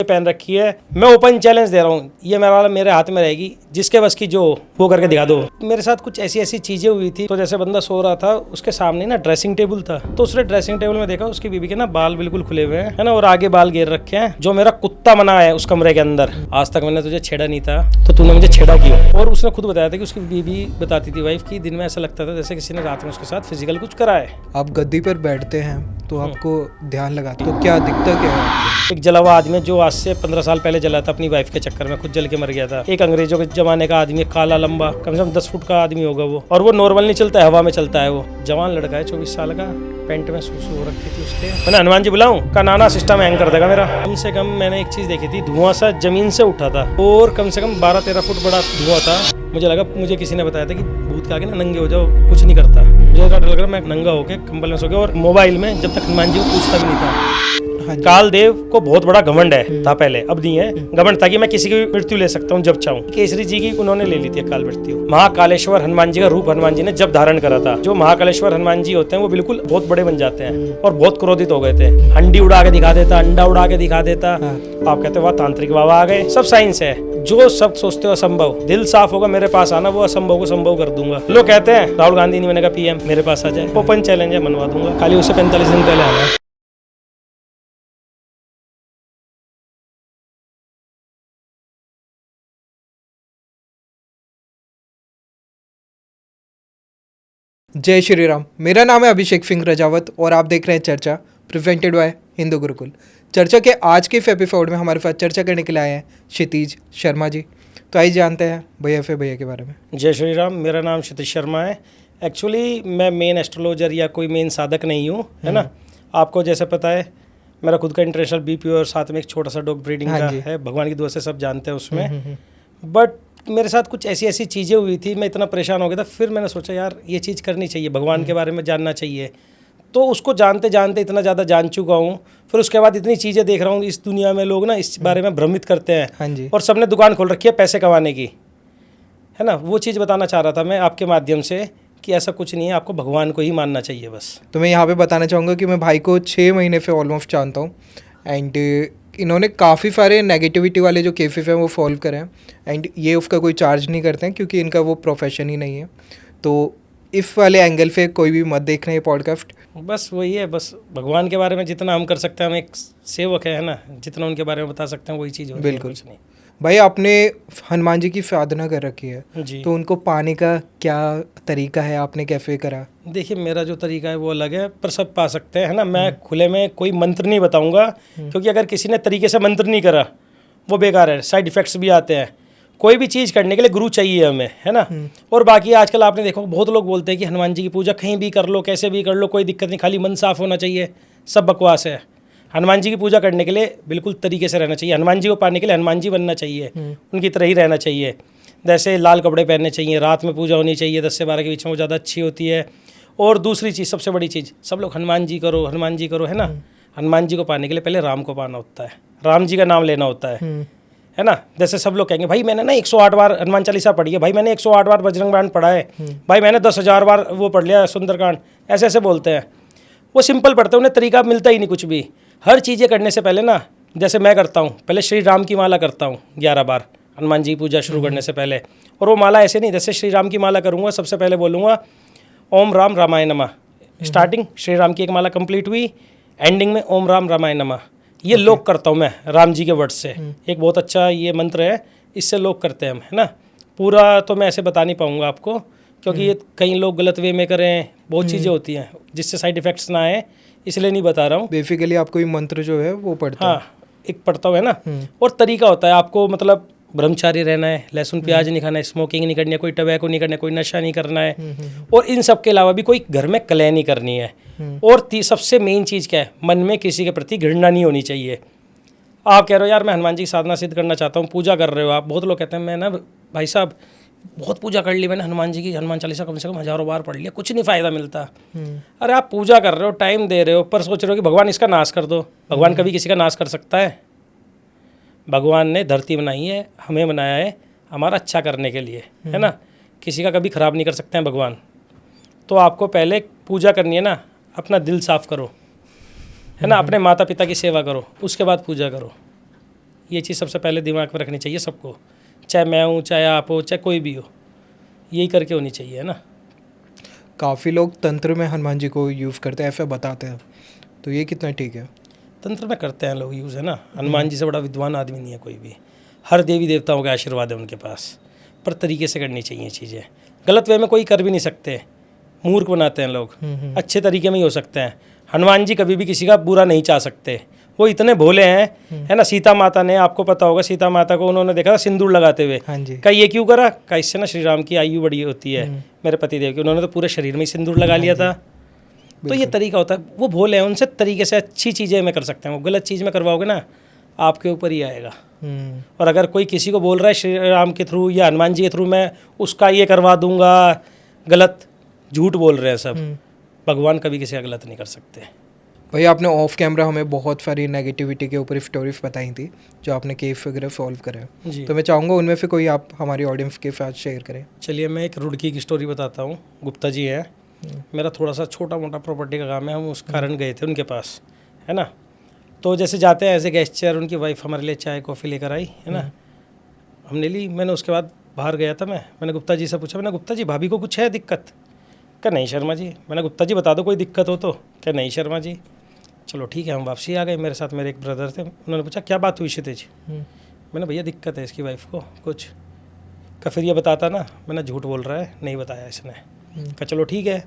पहन रखी है। मैं ओपन चैलेंज दे रहा हूँ, ये मेरे हाथ में रहेगी, जिसके बस की जो वो करके दिखा दो। मेरे साथ कुछ ऐसी ऐसी चीजें हुई थी। तो जैसे बंदा सो रहा था, उसके सामने ना ड्रेसिंग टेबल था, तो उसने ड्रेसिंग टेबल में देखा उसकी बीवी के ना बाल बिल्कुल खुले हुए हैं, है ना, और आगे बाल घेर रखे हैं। जो मेरा कुत्ता मना है उस कमरे के अंदर, आज तक मैंने तुझे छेड़ा नहीं था तो तूने मुझे छेड़ा क्यों। और उसने खुद बताया था कि उसकी बीवी बताती थी वाइफ की, दिन में ऐसा लगता था जैसे किसी ने रात में उसके साथ फिजिकल कुछ करा है। आप गद्दी पर बैठते हैं तो आपको ध्यान लगाते, तो क्या दिखता क्या है आपको? एक जला हुआ आदमी जो आज से 15 साल पहले जला था अपनी वाइफ के चक्कर में, खुद जल के मर गया था। एक अंग्रेजों के जमाने का आदमी, काला लंबा, कम से कम 10 फुट का आदमी होगा वो, और वो नॉर्मल नहीं चलता है, हवा में चलता है। वो जवान लड़का है 24 साल का, पेंट में सूसू हो रखी थी उसके। मैंने हनुमान जी बुलाऊं का नाना सिस्टम हैंग कर देगा मेरा। कम से कम मैंने एक चीज देखी थी, धुआं सा जमीन से उठा था और कम से कम 12-13 फुट बड़ा धुआं था। मुझे लगा, मुझे किसी ने बताया था कि भूत के आगे ना नंगे हो जाओ, कुछ नहीं करता। मुझे डर लग रहा, मैं नंगा होके कंबल में सो गया, और मोबाइल में जब तक हनुमान जी को पूछता भी नहीं था। काल देव को बहुत बड़ा घमंड है था पहले, अब नहीं है घमंड था कि मैं किसी की मृत्यु ले सकता हूँ जब चाहूँ। केसरी जी की उन्होंने ले ली थी काल मृत्यु। महाकालेश्वर हनुमान जी का रूप हनुमान जी ने जब धारण करा था, जो महाकालेश्वर हनुमान जी होते हैं वो बिल्कुल बहुत बड़े बन जाते हैं और बहुत क्रोधित हो गए थे। हंडी उड़ा के दिखा देता, अंडा उड़ा के दिखा देता। आप कहते वाह तांत्रिक बाबा आ गए। सब साइंस है, जो सब सोचते हो असंभव, दिल साफ होगा मेरे पास आना, वो असंभव को संभव कर दूंगा। लोग कहते हैं राहुल गांधी नहीं बनेगा पीएम, मेरे पास आ जाए, ओपन चैलेंज है, मनवा दूंगा, खाली उसे 45 दिन पहले आना है। जय श्री राम। मेरा नाम है अभिषेक सिंह रजावत और आप देख रहे हैं चर्चा प्रेजेंटेड बाय हिंदू गुरुकुल। चर्चा के आज के इस एपिसोड में हमारे पास चर्चा करने के लिए आए हैं क्षितिज शर्मा जी। तो आइए जानते हैं भैया के बारे में। जय श्री राम, मेरा नाम क्षितिज शर्मा है। एक्चुअली मैं मेन एस्ट्रोलॉजर या कोई मेन साधक नहीं हूँ, है ना। आपको जैसे पता है मेरा खुद का इंटरनेशनल बीपीओ और साथ में एक छोटा सा डॉग ब्रीडिंग का है, भगवान की दुआ से सब जानते हैं उसमें। बट मेरे साथ कुछ ऐसी ऐसी चीज़ें हुई थी, मैं इतना परेशान हो गया था, फिर मैंने सोचा यार ये चीज़ करनी चाहिए, भगवान के बारे में जानना चाहिए। तो उसको जानते जानते इतना ज़्यादा जान चुका हूँ, फिर उसके बाद इतनी चीज़ें देख रहा हूँ इस दुनिया में, लोग ना इस बारे में भ्रमित करते हैं। हाँ जी। और सबने दुकान खोल रखी है पैसे कमाने की, है ना। वो चीज़ बताना चाह रहा था मैं आपके माध्यम से कि ऐसा कुछ नहीं है, आपको भगवान को ही मानना चाहिए बस। तो मैं यहाँ पे बताना चाहूँगा कि मैं भाई को 6 महीने से ऑलमोस्ट जानता हूँ एंड इन्होंने काफ़ी सारे नेगेटिविटी वाले जो केसेस हैं वो सॉल्व करे हैं एंड ये उसका कोई चार्ज नहीं करते हैं क्योंकि इनका वो प्रोफेशन ही नहीं है। तो इस वाले एंगल से कोई भी मत देखना ये पॉडकास्ट। बस वही है, बस भगवान के बारे में जितना हम कर सकते हैं, हम एक सेवक है ना, जितना उनके बारे में बता सकते हैं वही चीज़ होती है। बिल्कुल। कुछ नहीं। भाई आपने हनुमान जी की साधना कर रखी है जी। तो उनको पाने का क्या तरीका है, आपने कैसे करा? देखिए मेरा जो तरीका है वो अलग है, पर सब पा सकते हैं ना। मैं खुले में कोई मंत्र नहीं बताऊंगा, क्योंकि अगर किसी ने तरीके से मंत्र नहीं करा वो बेकार है, साइड इफेक्ट्स भी आते हैं। कोई भी चीज़ करने के लिए गुरु चाहिए हमें, है ना। और बाकी आजकल आपने देखो बहुत लोग बोलते हैं कि हनुमान जी की पूजा कहीं भी कर लो, कैसे भी कर लो, कोई दिक्कत नहीं, खाली मन साफ होना चाहिए। सब बकवास है। हनुमान जी की पूजा करने के लिए बिल्कुल तरीके से रहना चाहिए। हनुमान जी को पाने के लिए हनुमान जी बनना चाहिए, उनकी तरह ही रहना चाहिए। जैसे लाल कपड़े पहनने चाहिए, रात में पूजा होनी चाहिए 10 से 12 के बीच में, वो ज़्यादा अच्छी होती है। और दूसरी चीज़, सबसे बड़ी चीज़, सब लोग हनुमान जी करो, हनुमान जी करो, है ना। हनुमान जी को पाने के लिए पहले राम को पाना होता है, राम जी का नाम लेना होता है ना। जैसे सब लोग कहेंगे भाई मैंने ना 108 बार हनुमान चालीसा पढ़ी है, भाई मैंने 108 बार बजरंग बाण पढ़ा है, भाई मैंने 10,000 बार वो पढ़ लिया सुंदरकांड, ऐसे ऐसे बोलते हैं। वो सिंपल पढ़ते हैं, उन्हें तरीका मिलता ही नहीं कुछ भी। हर चीज़ें करने से पहले ना, जैसे मैं करता हूँ, पहले श्री राम की माला करता हूँ 11 बार हनुमान जी की पूजा शुरू करने से पहले। और वो माला ऐसे नहीं, जैसे श्री राम की माला करूँगा सबसे पहले बोलूँगा ओम राम रामाय नमः। स्टार्टिंग श्री राम की एक माला कंप्लीट हुई, एंडिंग में ओम राम रामाय नमः। ये लोग करता हूँ मैं राम जी के वर्ड से। एक बहुत अच्छा ये मंत्र है, इससे लोग करते हैं हम, है ना। पूरा तो मैं ऐसे बता नहीं पाऊँगा आपको, क्योंकि ये कई लोग गलत वे में करें, बहुत चीज़ें होती हैं जिससे साइड इफ़ेक्ट्स ना आए, इसलिए नहीं बता रहा हूँ। बेसिकली आपको ये मंत्र जो है वो पढ़ता है? हाँ, एक पढ़ता हूँ, है ना। और तरीका होता है आपको, मतलब ब्रह्मचारी रहना है, लहसुन प्याज नहीं खाना है, स्मोकिंग नहीं करनी है, कोई टबैको नहीं करना है, कोई नशा नहीं करना है, और इन सब के अलावा भी कोई घर में कलह नहीं करनी है। और सबसे मेन चीज़ क्या है, मन में किसी के प्रति घृणा नहीं होनी चाहिए। आप कह रहे हो यार मैं हनुमान जी की साधना सिद्ध करना चाहता हूँ, पूजा कर रहे हो आप, बहुत लोग कहते हैं मैं ना भाई साहब बहुत पूजा कर ली मैंने, हनुमान जी की हनुमान चालीसा कम से कम हज़ारों बार पढ़ लिया, कुछ नहीं फ़ायदा मिलता। अरे आप पूजा कर रहे हो, टाइम दे रहे हो, पर सोच रहे हो कि भगवान इसका नाश कर दो। भगवान कभी किसी का नाश कर सकता है? भगवान ने धरती बनाई है, हमें बनाया है हमारा अच्छा करने के लिए, है ना। किसी का कभी ख़राब नहीं कर सकते हैं भगवान। तो आपको पहले पूजा करनी है ना, अपना दिल साफ़ करो, है ना, अपने माता पिता की सेवा करो, उसके बाद पूजा करो। ये चीज़ सबसे पहले दिमाग में रखनी चाहिए सबको, चाहे मैं हूँ, चाहे आप हो, चाहे कोई भी हो, यही करके होनी चाहिए, है ना। काफ़ी लोग तंत्र में हनुमान जी को यूज़ करते हैं, ऐसा बताते हैं, तो ये कितना ठीक है? तंत्र में करते हैं लोग यूज़, है ना। हनुमान जी से बड़ा विद्वान आदमी नहीं है कोई भी, हर देवी देवताओं का आशीर्वाद है उनके पास, पर तरीके से करनी चाहिए चीज़ें। गलत वे में कोई कर भी नहीं सकते, मूर्ख बनाते हैं लोग, अच्छे तरीके में ही हो सकते हैं। हनुमान जी कभी भी किसी का बुरा नहीं चाह सकते, वो इतने भोले हैं, है ना। सीता माता ने, आपको पता होगा, सीता माता को उन्होंने देखा था सिंदूर लगाते हुए, हाँ जी। कहा ये क्यों करा, कहा इससे ना श्री राम की आयु बड़ी होती है, मेरे पति देव की। उन्होंने तो पूरे शरीर में ही सिंदूर लगा लिया था। तो ये तरीका होता है, वो भोले हैं, उनसे तरीके से अच्छी चीज़ें में कर सकते हैं। वो गलत चीज़ में करवाओगे ना, आपके ऊपर ही आएगा। और अगर कोई किसी को बोल रहा है श्री राम के थ्रू या हनुमान जी के थ्रू मैं उसका ये करवा दूंगा, गलत, झूठ बोल रहे हैं सब। भगवान कभी किसी का गलत नहीं कर सकते। भैया आपने ऑफ कैमरा हमें बहुत सारी नेगेटिविटी के ऊपर स्टोरीज बताई थी जो आपने केस वगैरह सॉल्व करे, जी। तो मैं चाहूँगा उनमें से कोई आप हमारी ऑडियंस के साथ शेयर करें। चलिए मैं एक रुड़की की स्टोरी बताता हूँ। गुप्ता जी हैं, मेरा थोड़ा सा छोटा मोटा प्रॉपर्टी का काम है, हम उस कारण गए थे उनके पास, है ना। तो जैसे जाते हैं एज ए गेस्चर, उनकी वाइफ हमारे लिए चाय कॉफ़ी लेकर आई, है ना, हमने ली। मैंने उसके बाद बाहर गया था, मैंने गुप्ता जी से पूछा, मैंने गुप्ता जी भाभी को कुछ है दिक्कत? क्या नहीं शर्मा जी। मैंने गुप्ता जी बता दो कोई दिक्कत हो तो। क्या नहीं शर्मा जी। चलो ठीक है, हम वापसी आ गए। मेरे साथ मेरे एक ब्रदर थे, उन्होंने पूछा क्या बात हुई क्षितिज। मैंने भैया दिक्कत है इसकी वाइफ को कुछ। का फिर ये बताता ना, मैंने झूठ बोल रहा है, नहीं बताया इसने। कहा चलो ठीक है।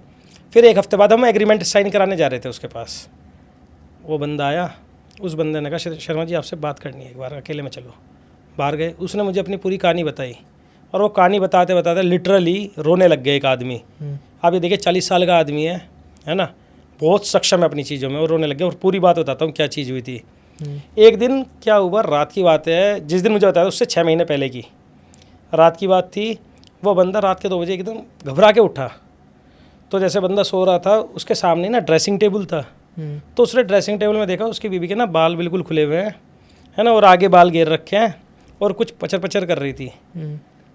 फिर एक हफ्ते बाद हम एग्रीमेंट साइन कराने जा रहे थे उसके पास। वो बंदा आया, उस बंदे ने कहा शर्मा जी आपसे बात करनी है एक बार, अकेले में चलो। बाहर गए, उसने मुझे अपनी पूरी कहानी बताई, और वो कहानी बताते बताते लिटरली रोने लग गए एक आदमी। आप ये देखिए 40 साल का आदमी है ना, बहुत सक्षम है अपनी चीज़ों में, और रोने लग गए। और पूरी बात बताता हूँ क्या चीज़ हुई थी। एक दिन क्या हुआ, रात की बात है, जिस दिन मुझे बताया उससे 6 महीने पहले की रात की बात थी। वो बंदा रात के 2 बजे एकदम घबरा के उठा। तो जैसे बंदा सो रहा था, उसके सामने ना ड्रेसिंग टेबल था। तो उसने ड्रेसिंग टेबल में देखा उसकी बीवी के ना बाल बिल्कुल खुले हुए हैं, है ना, और आगे बाल घेर रखे हैं, और कुछ पचर पचर कर रही थी।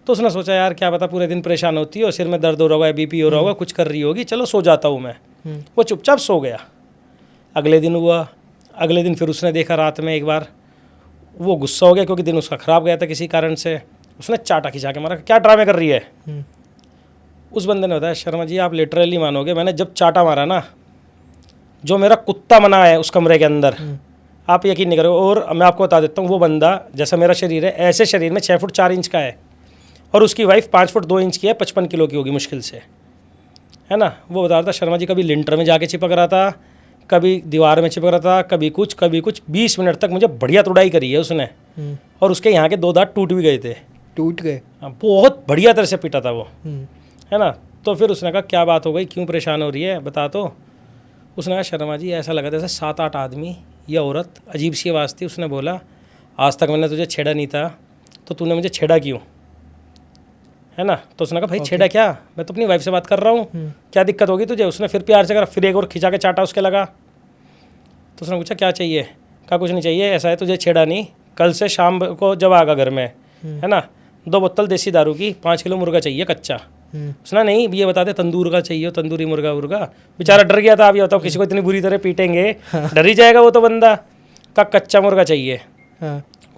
तो उसने सोचा यार क्या पता पूरे दिन परेशान होती है और सिर में दर्द हो रहा होगा, बीपी हो रहा होगा, कुछ कर रही होगी, चलो सो जाता हूँ मैं। वो चुपचाप सो गया। अगले दिन हुआ, अगले दिन फिर उसने देखा रात में एक बार, वो गुस्सा हो गया क्योंकि दिन उसका ख़राब गया था किसी कारण से। उसने चाटा खिंचा के मारा, क्या ड्रामे कर रही है। उस बंदे ने बताया शर्मा जी आप लिटरली मानोगे, मैंने जब चाटा मारा ना, जो मेरा कुत्ता मना है उस कमरे के अंदर, आप यकीन नहीं करोगे। और मैं आपको बता देता हूँ, वो बंदा जैसा मेरा शरीर है, ऐसे शरीर में 6 फुट 4 इंच का है, और उसकी वाइफ 5 फुट 2 इंच की है, 55 किलो की होगी मुश्किल से, है ना। वो बता रहा था शर्मा जी कभी लिंटर में जाके चिपक रहा था, कभी दीवार में चिपक रहा था, कभी कुछ कभी कुछ। 20 मिनट तक मुझे बढ़िया तुड़ाई करी है उसने, और उसके यहाँ के 2 दांत टूट भी गए थे। टूट गए? बहुत बढ़िया तरह से पीटा था वो, है ना। तो फिर उसने कहा क्या बात हो गई, क्यों परेशान हो रही है, बता। तो उसने कहा शर्मा जी ऐसा लगा जैसे 7-8 आदमी या औरत, अजीब सी आवाज़ थी। उसने बोला आज तक मैंने तुझे छेड़ा नहीं था, तो तूने मुझे छेड़ा क्यों, है ना। तो उसने कहा भाई छेड़ा क्या, मैं तो अपनी वाइफ से बात कर रहा हूँ, क्या दिक्कत होगी तुझे। उसने फिर प्यार से करा, फिर एक और खिंचा के चाटा उसके लगा। तो उसने पूछा क्या चाहिए, कहा कुछ नहीं चाहिए, ऐसा है तुझे छेड़ा नहीं, कल से शाम को जब आगा घर में, है ना, 2 बोतल देसी दारू की, 5 किलो मुर्गा चाहिए कच्चा। उसने नहीं ये बता दे तंदूर का चाहिए, तंदूरी मुर्गा उर्गा। बेचारा डर गया था। अब ये बताओ किसी को इतनी बुरी तरह पीटेंगे, डर ही जाएगा वो तो बंदा। का कच्चा मुर्गा चाहिए।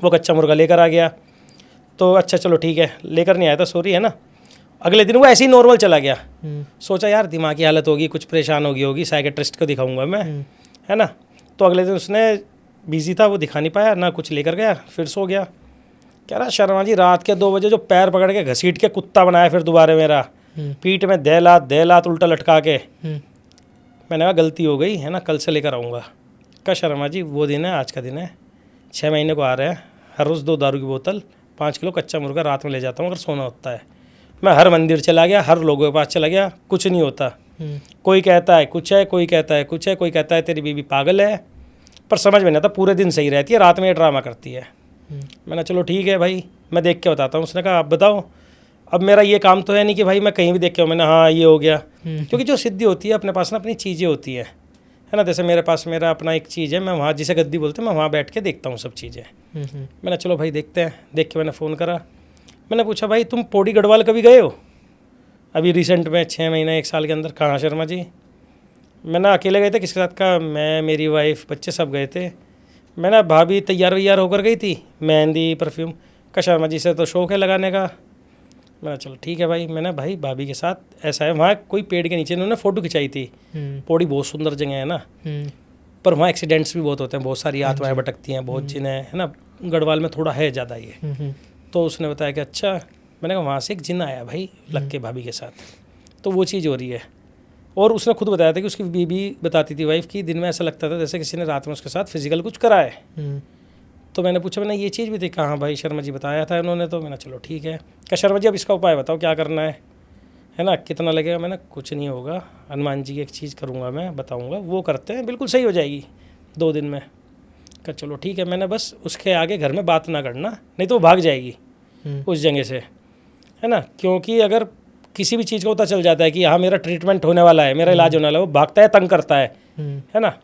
वो कच्चा मुर्गा लेकर आ गया। तो अच्छा चलो ठीक है, लेकर नहीं आया था, सॉरी, है ना। अगले दिन वो ऐसे ही नॉर्मल चला गया। सोचा यार दिमाग की हालत होगी, कुछ परेशान होगी, साइकेट्रिस्ट को दिखाऊंगा मैं, है ना। तो अगले दिन उसने बिजी था, वो दिखा नहीं पाया ना, कुछ लेकर गया, फिर सो गया। कह रहा शर्मा जी रात के 2 बजे जो पैर पकड़ के घसीट के कुत्ता बनाया फिर दोबारा मेरा, पीठ में दे लात उल्टा लटका के। मैंने कहा गलती हो गई, है ना, कल से लेकर आऊँगा। कहा शर्मा जी वो दिन है, आज का दिन है, 6 महीने को आ रहे हैं, हर रोज़ 2 दारू की बोतल, 5 किलो कच्चा मुर्गा रात में ले जाता हूँ अगर सोना होता है। मैं हर मंदिर चला गया, हर लोगों के पास चला गया, कुछ नहीं होता। कोई कहता है कुछ है, कोई कहता है कुछ है, कोई कहता है तेरी बीवी पागल है, पर समझ में नहीं आता, पूरे दिन सही रहती है, रात में ये ड्रामा करती है। मैंने चलो ठीक है भाई, मैं देख के बताता हूँ। उसने कहा आप बताओ। अब मेरा ये काम तो है नहीं कि भाई मैं कहीं भी देख के मैंने हाँ ये हो गया, क्योंकि जो सिद्धि होती है अपने पास ना अपनी चीज़ें होती है ना। जैसे मेरे पास मेरा अपना एक चीज़ है, मैं वहाँ जिसे गद्दी बोलते हैं, मैं वहाँ बैठ के देखता हूँ सब चीज़ें। मैंने चलो भाई देखते हैं। देख के मैंने फ़ोन करा, मैंने पूछा भाई तुम पौड़ी गढ़वाल कभी गए हो अभी रिसेंट में, 6 महीने 1 साल के अंदर? कहाँ शर्मा जी। मैंने अकेले गए थे, किसके साथ? का मैं, मेरी वाइफ, बच्चे सब गए थे। मैंने भाभी तैयार वैयार होकर गई थी, मेहंदी परफ्यूम का, शर्मा जी से तो शौक है लगाने का। मैंने चलो ठीक है भाई, मैंने भाई भाभी के साथ ऐसा है, वहाँ कोई पेड़ के नीचे इन्होंने फ़ोटो खिंचाई थी। पौड़ी बहुत सुंदर जगह है ना, पर वहाँ एक्सीडेंट्स भी बहुत होते हैं, बहुत सारी आत्माएं भटकती हैं, बहुत जिन है ना, गढ़वाल में थोड़ा है ज़्यादा ये। तो उसने बताया कि अच्छा, मैंने कहा वहाँ से एक जिन आया भाई लग के भाभी के साथ, तो वो चीज़ हो रही है। और उसने खुद बताया था कि उसकी बीबी बताती थी वाइफ की, दिन में ऐसा लगता था जैसे किसी ने रात में उसके साथ फिजिकल कुछ करा है। तो मैंने पूछा, मैंने ये चीज़ भी देखा, हाँ भाई शर्मा जी बताया था इन्होंने, तो मैंने चलो ठीक है। क्या शर्मा जी अब इसका उपाय बताओ क्या करना है ना, कितना लगेगा? मैंने कुछ नहीं होगा, हनुमान जी की एक चीज़ करूँगा मैं, बताऊँगा, वो करते हैं, बिल्कुल सही हो जाएगी 2 दिन में। क्या चलो ठीक है। मैंने बस उसके आगे घर में बात ना करना, नहीं तो वो भाग जाएगी उस जगह से, है ना, क्योंकि अगर किसी भी चीज़ को पता चल जाता है कि हाँ मेरा ट्रीटमेंट होने वाला है, मेरा इलाज होने वाला है, वो भागता है, तंग करता है ना।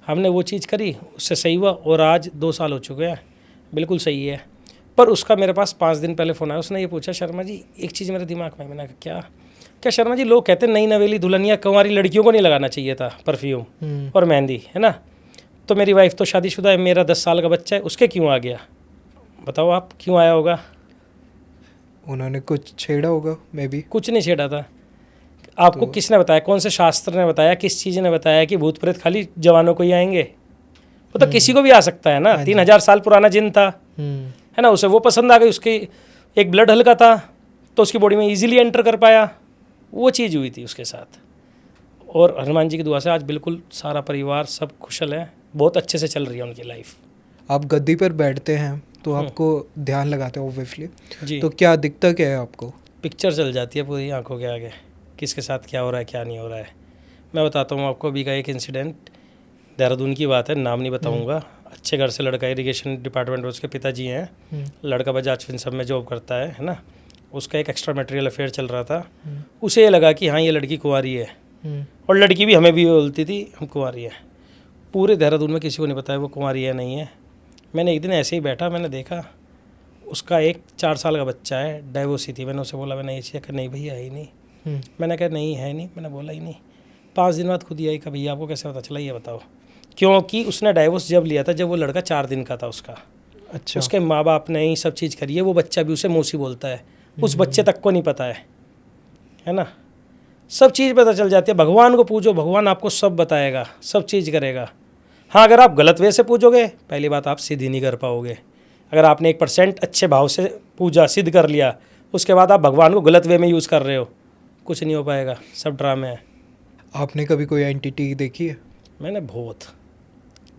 हमने वो चीज़ करी, उससे सही हुआ, और आज 2 साल हो चुके हैं, बिल्कुल सही है। पर उसका मेरे पास 5 दिन पहले फ़ोन आया, उसने ये पूछा, शर्मा जी एक चीज़ मेरे दिमाग में। मैंने कहा क्या शर्मा जी, लोग कहते हैं नई नवेली दुल्हनिया कुंवारी लड़कियों को नहीं लगाना चाहिए था परफ्यूम और मेहंदी, है ना, तो मेरी वाइफ तो शादीशुदा है, मेरा 10 साल का बच्चा है, उसके क्यों आ गया? बताओ आप, क्यों आया होगा? उन्होंने कुछ छेड़ा होगा, मे बी। कुछ नहीं छेड़ा था। आपको किसने बताया, कौन से शास्त्र ने बताया, किस चीज़ ने बताया कि भूत प्रेत खाली जवानों को ही आएंगे? वो तो किसी को भी आ सकता है ना। 3000 साल पुराना जिन था, है ना, उसे वो पसंद आ गई, उसकी एक ब्लड हल्का था तो उसकी बॉडी में इजीली एंटर कर पाया, वो चीज़ हुई थी उसके साथ। और हनुमान जी की दुआ से आज बिल्कुल सारा परिवार सब कुशल है, बहुत अच्छे से चल रही है उनकी लाइफ। आप गद्दी पर बैठते हैं तो आपको ध्यान लगाते हैं ऑब्वियसली, जी, तो क्या दिखता क्या है आपको? पिक्चर चल जाती है पूरी आंखों के आगे, किसके साथ क्या हो रहा है क्या नहीं हो रहा है। मैं बताता हूँ आपको, अभी का एक इंसिडेंट, देहरादून की बात है, नाम नहीं बताऊँगा। अच्छे घर से लड़का, इरिगेशन डिपार्टमेंट में उसके पिताजी हैं, लड़का बजाज फिनसब में जॉब करता है ना। उसका एक एक्स्ट्रा मटेरियल अफेयर चल रहा था, उसे ये लगा कि हाँ ये लड़की कुंवारी है, और लड़की भी हमें भी बोलती थी हम कुंवारी है। पूरे देहरादून में किसी को नहीं पता है वो कुंवारी है नहीं है। मैंने एक दिन ऐसे ही बैठा, मैंने देखा उसका एक 4 साल का बच्चा है, डाइवोर्सी थी। मैंने उसे बोला, मैंने ये चीज़, नहीं भैया है ही नहीं। मैंने कहा नहीं है नहीं, मैंने बोला ही नहीं। 5 दिन बाद खुद ही आई, कहा भैया आपको कैसे पता चला ये बताओ? क्योंकि उसने डाइवोर्स जब लिया था जब वो लड़का 4 दिन का था उसका। अच्छा। उसके माँ बाप ने ही सब चीज़ करी है, वो बच्चा भी उसे मौसी बोलता है, उस बच्चे तक को नहीं पता है ना। सब चीज़ पता चल जाती है। भगवान को पूजो, भगवान आपको सब बताएगा, सब चीज़ करेगा। हाँ, अगर आप गलत वे से पूजोगे, पहली बात आप सिद्ध ही नहीं कर पाओगे। अगर आपने 1% अच्छे भाव से पूजा सिद्ध कर लिया, उसके बाद आप भगवान को गलत वे में यूज़ कर रहे हो, कुछ नहीं हो पाएगा, सब ड्रामे हैं। आपने कभी कोई एंटिटी देखी है? मैंने बहुत।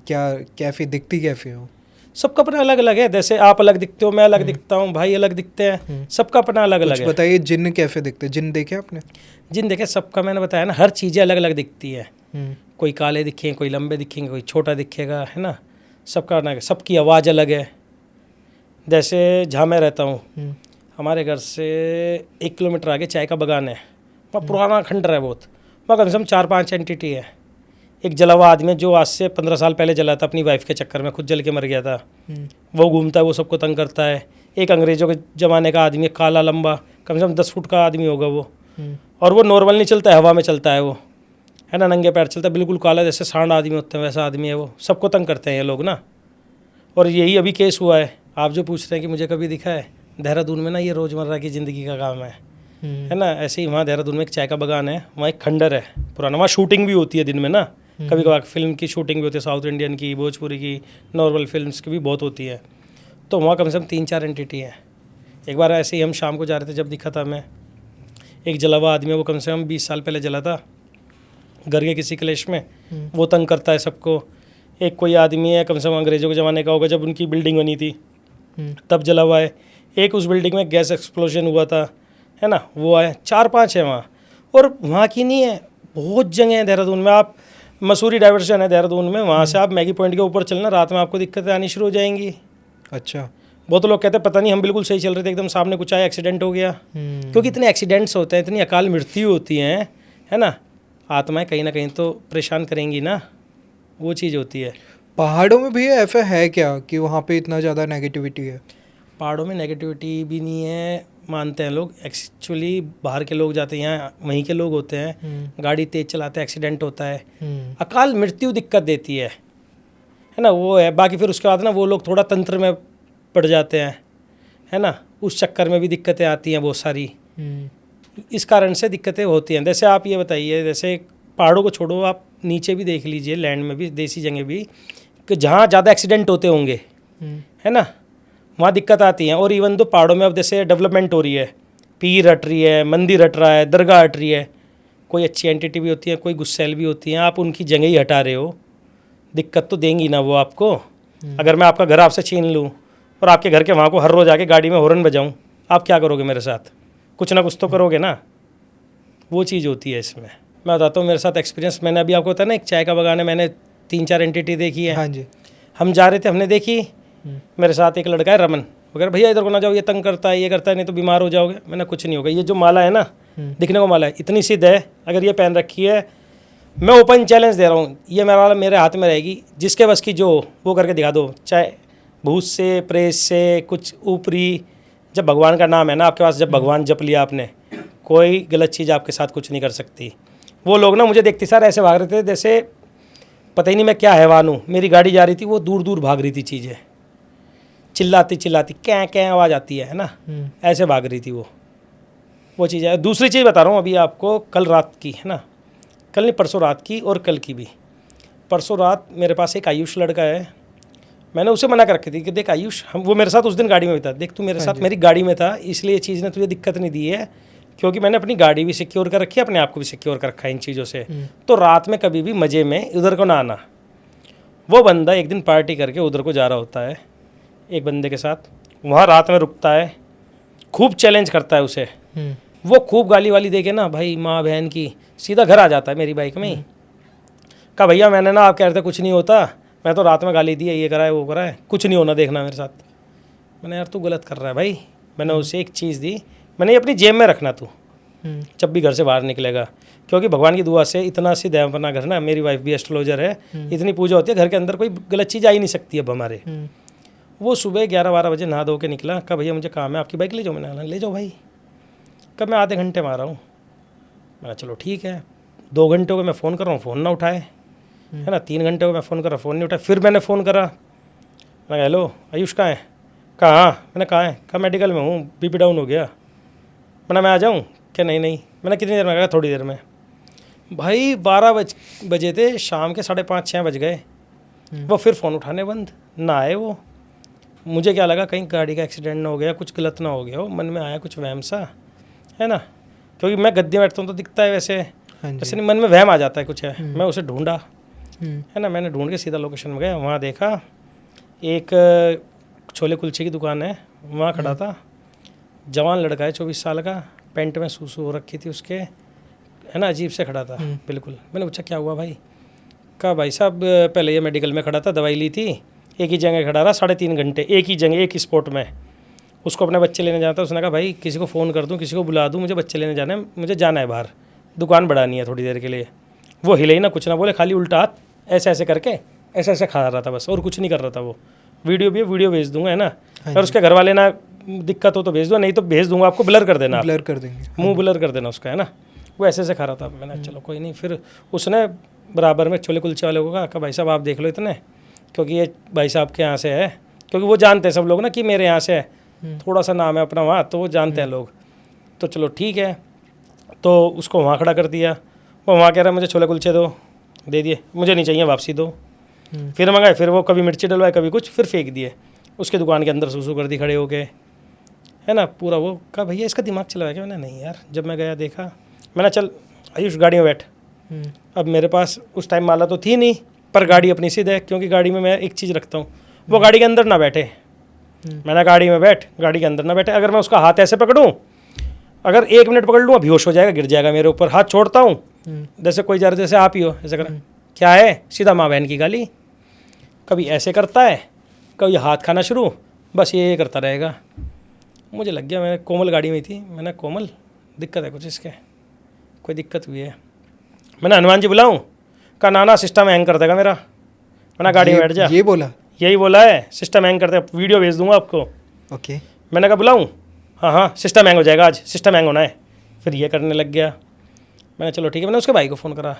क्या कैफी दिखती कैफी हो? सबका अपना अलग अलग है, जैसे आप अलग दिखते हो, मैं अलग दिखता हूँ, भाई अलग दिखते हैं, सबका अपना अलग अलग है। बताइए, जिन कैफे दिखते हैं, जिन देखे आपने? जिन देखे, सबका मैंने बताया ना, हर चीज़ें अलग अलग दिखती है। कोई काले दिखेंगे, कोई लंबे दिखेंगे, कोई छोटा दिखेगा, है ना, सबका अलग है, सबकी आवाज़ अलग है। जैसे जहाँ मैं रहता हूँ, हमारे घर से 1 किलोमीटर आगे चाय का बागान है, वहाँ पुराना खंडर है बहुत, वहाँ कम से कम 4-5 एंटिटी है। एक जला हुआ आदमी जो आज से 15 साल पहले जला था अपनी वाइफ के चक्कर में, खुद जल के मर गया था, वो घूमता है, वो सबको तंग करता है। एक अंग्रेज़ों के ज़माने का आदमी, काला लंबा, कम से कम 10 फुट का आदमी होगा वो, और वो नॉर्मल नहीं चलता है, हवा में चलता है वो, है ना, नंगे पैर चलता है, बिल्कुल काला, जैसे सांड आदमी होते हैं वैसा आदमी है वो। सबको तंग करते हैं ये लोग ना। और यही अभी केस हुआ है, आप जो पूछ रहे हैं कि मुझे कभी दिखा है, देहरादून में ना ये रोज़मर्रा की ज़िंदगी का काम है ना। ऐसे ही वहाँ देहरादून में एक चाय का बागान है, वहाँ एक खंडर है पुराना, वहाँ शूटिंग भी होती है दिन में ना, कभी कभार फिल्म की शूटिंग भी होती है, साउथ इंडियन की, भोजपुरी की, नॉर्मल फिल्म्स की भी बहुत होती है। तो वहाँ कम से कम 3-4 एंटिटी हैं। एक बार ऐसे ही हम शाम को जा रहे थे, जब दिखा था मैं, एक जला हुआ आदमी, वो कम से कम 20 साल पहले जला था घर के किसी क्लेश में, वो तंग करता है सबको। एक कोई आदमी है, कम से कम अंग्रेज़ों के ज़माने का होगा, जब उनकी बिल्डिंग बनी थी तब जला हुआ है। एक उस बिल्डिंग में गैस एक्सप्लोजन हुआ था, है ना, वो है। 4-5 है वहाँ। और वहाँ की नहीं है, बहुत जगह है देहरादून में। आप मसूरी डाइवर्शन है देहरादून में, वहाँ से आप मैगी पॉइंट के ऊपर चलना, रात में आपको दिक्कतें आनी शुरू हो जाएंगी। अच्छा। बहुत लोग कहते हैं पता नहीं हम बिल्कुल सही चल रहे थे, एकदम सामने कुछ आया, एक्सीडेंट हो गया। क्योंकि इतने एक्सीडेंट्स होते हैं, इतनी अकाल मृत्यु होती हैं, है ना, आत्माएं कहीं ना कहीं तो परेशान करेंगी ना, वो चीज़ होती है। पहाड़ों में भी ऐसा है क्या कि वहाँ पे इतना ज़्यादा नेगेटिविटी है? पहाड़ों में नेगेटिविटी भी नहीं है, मानते हैं लोग। एक्चुअली बाहर के लोग जाते हैं, यहाँ वहीं के लोग होते हैं, गाड़ी तेज़ चलाते हैं, एक्सीडेंट होता है, अकाल मृत्यु दिक्कत देती है है ना, वो है। बाकी फिर उसके बाद ना वो लोग थोड़ा तंत्र में पड़ जाते हैं, है ना, उस चक्कर में भी दिक्कतें आती हैं बहुत सारी। इस कारण से दिक्कतें होती हैं। जैसे आप ये बताइए, जैसे पहाड़ों को छोड़ो, आप नीचे भी देख लीजिए, लैंड में भी, देसी जगह भी, कि जहाँ ज़्यादा एक्सीडेंट होते होंगे, है ना, वहाँ दिक्कत आती है। और इवन तो पहाड़ों में अब जैसे डेवलपमेंट हो रही है, पीर हट रही है, मंदिर हट रहा है, दरगाह हट रही है, कोई अच्छी एंटिटी भी होती है, कोई गुस्सैल भी होती हैं, आप उनकी जगह ही हटा रहे हो, दिक्कत तो देंगी ना वो आपको। अगर मैं आपका घर आपसे छीन लूँ और आपके घर के वहाँ को हर रोज़ आके गाड़ी में हॉर्न बजाऊँ, आप क्या करोगे मेरे साथ? कुछ ना कुछ तो करोगे ना। वो चीज़ होती है इसमें। मैं बताता हूँ मेरे साथ एक्सपीरियंस। मैंने अभी आपको बताया ना, एक चाय का बागान है, मैंने 3-4 एंटिटी देखी है। हाँ जी। हम जा रहे थे, हमने देखी, मेरे साथ एक लड़का है रमन, वो कह रहा भैया इधर को ना जाओ, ये तंग करता है, ये करता है, नहीं तो बीमार हो जाओगे। मैंने कुछ नहीं होगा, ये जो माला है ना, दिखने को माला है, इतनी सिद्ध है, अगर ये पहन रखी है, मैं ओपन चैलेंज दे रहा हूँ, ये मेरा मेरे हाथ में रहेगी, जिसके बस की जो वो करके दिखा दो, चाहे भूत से, प्रेत से, कुछ ऊपरी, जब भगवान का नाम है ना आपके पास, जब भगवान जप लिया आपने, कोई गलत चीज़ आपके साथ कुछ नहीं कर सकती। वो लोग ना मुझे देखते सार ऐसे भाग रहे थे जैसे पता ही नहीं मैं क्या हैवान हूँ। मेरी गाड़ी जा रही थी, वो दूर दूर भाग रही थी चीज़ें, चिल्लाती चिल्लाती क्या क्या आवाज़ आती है ना, ऐसे भाग रही थी वो चीज़ है। दूसरी चीज़ बता रहा हूँ अभी आपको, कल रात की, है ना, कल नहीं परसों रात की, और कल की भी। परसों रात मेरे पास एक आयुष लड़का है, मैंने उसे मना कर रखी थी कि देख आयुष, हम, वो मेरे साथ उस दिन गाड़ी में भी था, देख तू मेरे साथ मेरी गाड़ी में था, इसलिए ये चीज़ ने तुझे दिक्कत नहीं दी है, क्योंकि मैंने अपनी गाड़ी भी सिक्योर कर रखी है, अपने आप को भी सिक्योर कर रखा है इन चीज़ों से। तो रात में कभी भी मज़े में उधर को ना आना। वो बंदा एक दिन पार्टी करके उधर को जा रहा होता है एक बंदे के साथ, वहाँ रात में रुकता है, खूब चैलेंज करता है उसे, वो खूब गाली वाली दे के ना भाई माँ बहन की, सीधा घर आ जाता है मेरी बाइक में ही। कहा भैया मैंने ना, आप कह रहे थे कुछ नहीं होता, मैं तो रात में गाली दी है, ये करा है वो करा है, कुछ नहीं होना देखना मेरे साथ। मैंने यार तू गलत कर रहा है भाई। मैंने उसे एक चीज़ दी, मैंने ये अपनी जेब में रखना तू जब भी घर से बाहर निकलेगा, क्योंकि भगवान की दुआ से इतना सी दया अपना घर ना, मेरी वाइफ भी एस्ट्रोलॉजर है, इतनी पूजा होती है घर के अंदर, कोई गलत चीज़ आ ही नहीं सकती अब हमारे। वो सुबह 11-12 बजे नहा धो के निकला, कहा भैया मुझे काम है, आपकी बाइक ले जाओ। मैंने ले जाओ भाई। कब मैं आधे घंटे में आ रहा हूँ। मैंने चलो ठीक है। 2 घंटे को मैं फ़ोन कर रहा हूँ, फ़ोन ना उठाए, है ना, 3 घंटे को मैं फ़ोन कर रहा हूँ, फ़ोन नहीं उठाए। फिर मैंने फ़ोन करा, मैं हेलो आयुष कहाँ है? कहा हाँ। मैंने कहाँ है? कहा मेडिकल में हूँ, बीपी डाउन हो गया। मैंने मैं आ जाऊँ क्या? नहीं। मैंने कितनी देर में? कहा थोड़ी देर में। भाई 12 बजे थे, शाम के 5:30-6 बज गए। वो फिर फ़ोन उठाने बंद ना आए वो। मुझे क्या लगा कहीं गाड़ी का एक्सीडेंट ना हो गया, कुछ गलत ना हो गया हो, मन में आया कुछ वहम सा, है ना, क्योंकि मैं गद्दे में बैठता हूँ तो दिखता है वैसे, वैसे नहीं, मन में वहम आ जाता है कुछ है। मैं उसे ढूंढा, है ना, मैंने ढूंढ के सीधा लोकेशन में गया, वहाँ देखा एक छोले कुलचे की दुकान है, वहाँ खड़ा था, जवान लड़का है 24 साल का, पेंट में सूसू हो रखी थी उसके, है ना, अजीब से खड़ा था बिल्कुल। मैंने पूछा क्या हुआ भाई? कहा भाई साहब पहले ये मेडिकल में खड़ा था, दवाई ली थी, एक ही जगह खड़ा रहा 3.5 घंटे, एक ही जगह एक ही स्पॉट में। उसको अपने बच्चे लेने जाता है, उसने कहा भाई किसी को फ़ोन कर दूं, किसी को बुला दूं, मुझे बच्चे लेने जाना है, मुझे जाना है बाहर, दुकान बढ़ानी है थोड़ी देर के लिए। वो हिले ही ना, कुछ ना बोले, खाली उल्टा हाथ ऐसे ऐसे करके ऐसे ऐसे खा रहा था बस, और कुछ नहीं कर रहा था वो। वीडियो भी वीडियो भेज दूंगा, है ना, अगर उसके घर वाले ना दिक्कत हो तो भेज दो, नहीं तो भेज दूंगा आपको, ब्लर कर देना, ब्लर कर देंगे, मुँह ब्लर कर देना उसका, है ना। वो ऐसे ऐसे खा रहा था। मैंने चलो कोई नहीं। फिर उसने बराबर में छोले कुलचे वाले को कहा भाई साहब आप देख लो इतने, क्योंकि ये भाई साहब के यहाँ से है, क्योंकि वो जानते हैं सब लोग ना कि मेरे यहाँ से है, थोड़ा सा नाम है अपना वहाँ, तो वो जानते हैं लोग। तो चलो ठीक है, तो उसको वहाँ खड़ा कर दिया। वो वहाँ कह रहा है मुझे छोले कुलचे दो, दे दिए, मुझे नहीं चाहिए, वापसी दो। फिर मंगाए, फिर वो कभी मिर्ची डलवाए, कभी कुछ, फिर फेंक दिए उसके दुकान के अंदर, सूसू कर दी खड़े होके, है ना, पूरा। वो कहा भैया इसका दिमाग चलाया क्या? मैंने नहीं यार, जब मैं गया देखा, मैंने चल आयुष गाड़ी में बैठ। अब मेरे पास उस टाइम माला तो थी नहीं, पर गाड़ी अपनी सिद्ध है, क्योंकि गाड़ी में मैं एक चीज़ रखता हूँ, वो गाड़ी के अंदर ना बैठे। मैंने गाड़ी में बैठ, गाड़ी के अंदर ना बैठे। अगर मैं उसका हाथ ऐसे पकड़ूँ, अगर 1 मिनट पकड़ लूँ, बेहोश हो जाएगा, गिर जाएगा मेरे ऊपर। हाथ छोड़ता हूँ, जैसे कोई जा रहा, जैसे आप ही हो, ऐसे कर, क्या है, सीधा माँ बहन की गाली। कभी ऐसे करता है, कभी हाथ खाना शुरू, बस ये करता रहेगा। मुझे लग गया, मैंने कोमल गाड़ी में थी, मैंने कोमल दिक्कत है कुछ इसके, कोई दिक्कत हुई है। मैंने हनुमान जी बुलाऊँ? कहा नाना सिस्टम हैंग कर देगा मेरा। मैंने गाड़ी में बैठ जा। ये बोला? यही बोला है, सिस्टम हैंग कर देगा, वीडियो भेज दूंगा आपको। ओके। मैंने कहा बुलाऊँ? हाँ सिस्टम हैंग हो जाएगा, आज सिस्टम हैंग होना है। फिर ये करने लग गया। मैंने चलो ठीक है, मैंने उसके भाई को फ़ोन करा,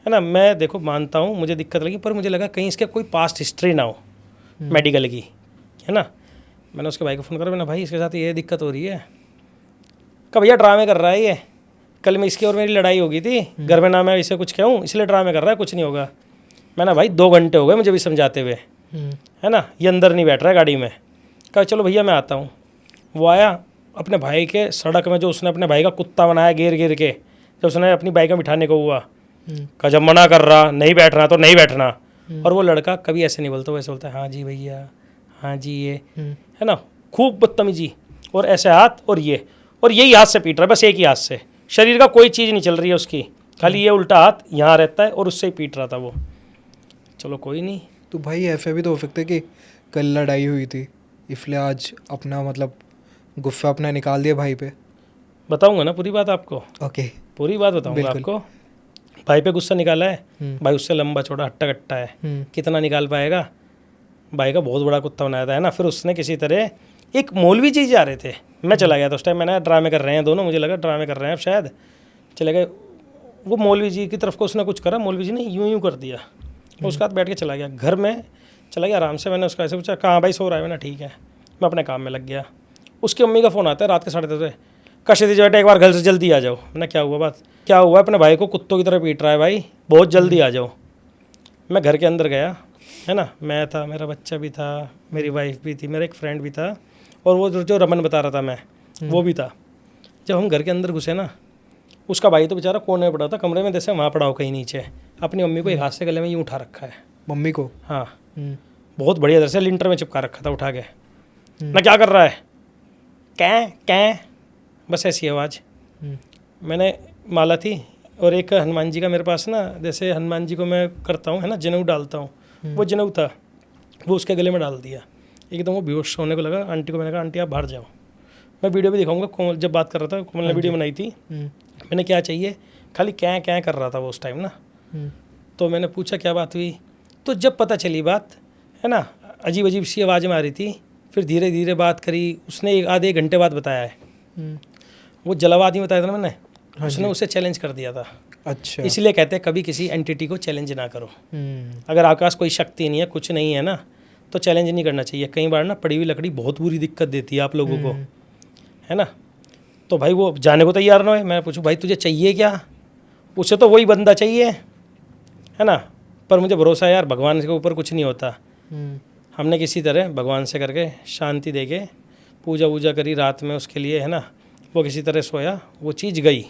है ना। मैं देखो मानता हूँ मुझे दिक्कत लगी, पर मुझे लगा कहीं इसके कोई पास्ट हिस्ट्री ना हो मेडिकल की, है ना। मैंने उसके भाई को फ़ोन करा, मैंने भाई इसके साथ ये दिक्कत हो रही है। कब भैया ड्रामे कर रहा है ये, कल में इसकी और मेरी लड़ाई हो गई थी घर में, ना मैं इसे कुछ कहूँ इसलिए ड्रामे कर रहा है, कुछ नहीं होगा। मैंने भाई 2 घंटे हो गए मुझे भी समझाते हुए, है ना, ये अंदर नहीं बैठ रहा है गाड़ी में। कहा चलो भैया मैं आता हूँ। वो आया अपने भाई के सड़क में, जो उसने अपने भाई का कुत्ता बनाया गिर गिर के, जब उसने अपनी बाइक में बिठाने को हुआ, कहा जब मना कर रहा नहीं बैठना तो नहीं बैठना। और वो लड़का कभी ऐसे नहीं बोलता, वैसे बोलता है हाँ जी भैया, हाँ जी ये, है ना, खूब बदतमीजी और ऐसे हाथ और यही हाथ से पीट रहा है, बस एक ही हाथ से, शरीर का कोई चीज़ नहीं चल रही है उसकी, खाली ये उल्टा हाथ यहाँ रहता है और उससे ही पीट रहा था वो। चलो कोई नहीं। तो भाई ऐसा भी तो हो सकता है कि कल लड़ाई हुई थी इसलिए आज अपना मतलब गुस्सा अपना निकाल दिया भाई पे। बताऊंगा ना पूरी बात आपको, ओके, पूरी बात बताऊंगा बिल्कुल। आपको। भाई पे गुस्सा निकाला है, भाई उससे लंबा चौड़ा हट्टा कट्टा है, कितना निकाल पाएगा। भाई का बहुत बड़ा कुत्ता बनाया था, है ना। फिर उसने किसी तरह, एक मौलवी जी जा रहे थे, मैं चला गया था उस टाइम, मैंने ड्रामे कर रहे हैं दोनों, मुझे लगा ड्रामे कर रहे हैं अब शायद, चले गए। वो मौलवी जी की तरफ को उसने कुछ करा, मौलवी जी ने यूं कर दिया, उसके साथ बैठ के चला गया घर में, चला गया आराम से। मैंने उसका ऐसे पूछा कहाँ भाई सो रहा है, मैंने ठीक है, मैं अपने काम में लग गया। उसकी अम्मी का फ़ोन आता है रात के 10:30 बजे, कशिश बेटा एक बार घर से जल्दी आ जाओ। मैंने क्या हुआ बात, क्या हुआ, अपने भाई को कुत्तों की तरह पीट रहा है भाई, बहुत जल्दी आ जाओ। मैं घर के अंदर गया, है ना, मैं था, मेरा बच्चा भी था, मेरी वाइफ भी थी, मेरा एक फ्रेंड भी था, और वो जो रमन बता रहा था मैं, वो भी था। जब हम घर के अंदर घुसे ना, उसका भाई तो बेचारा कोने में पड़ा था कमरे में, जैसे वहाँ पड़ा हो कहीं नीचे, अपनी मम्मी को एक हाथ से गले में यूँ उठा रखा है। मम्मी को? हाँ, बहुत बढ़िया तरह से लिंटर में चिपका रखा था उठा के। ना क्या कर रहा है, कै बस ऐसी आवाज़। मैंने माला थी और एक हनुमान जी का मेरे पास ना, जैसे हनुमान जी को मैं करता हूँ, है ना, जनेऊ डालता हूँ, वो जनेऊ था, वो उसके गले में डाल दिया। एकदम वो बेहोश होने को लगा। आंटी को मैंने कहा आंटी आप बाहर जाओ, मैं वीडियो भी दिखाऊंगा, कोमल जब बात कर रहा था, कोमल ने वीडियो बनाई थी, मैंने क्या चाहिए, खाली क्या कर रहा था वो उस टाइम ना। तो मैंने पूछा क्या बात हुई, तो जब पता चली बात, है ना, अजीब अजीब सी आवाज़ में आ रही थी, फिर धीरे धीरे बात करी उसने, आधे एक घंटे बाद बताया है। वो जलावा आदमी बताया था ना मैंने, उसने उसे चैलेंज कर दिया था। अच्छा, इसलिए कहते हैं कभी किसी एंटिटी को चैलेंज ना करो। अगर आपके पास कोई शक्ति नहीं है, कुछ नहीं है ना, तो चैलेंज नहीं करना चाहिए। कई बार ना पड़ी हुई लकड़ी बहुत बुरी दिक्कत देती है आप लोगों को, है ना। तो भाई वो जाने को तैयार ना है। मैं पूछूं भाई तुझे चाहिए क्या, उसे तो वही बंदा चाहिए, है ना। पर मुझे भरोसा है यार, भगवान के ऊपर कुछ नहीं होता। हमने किसी तरह भगवान से करके शांति दे के पूजा वूजा करी रात में उसके लिए, है ना। वो किसी तरह सोया, वो चीज़ गई,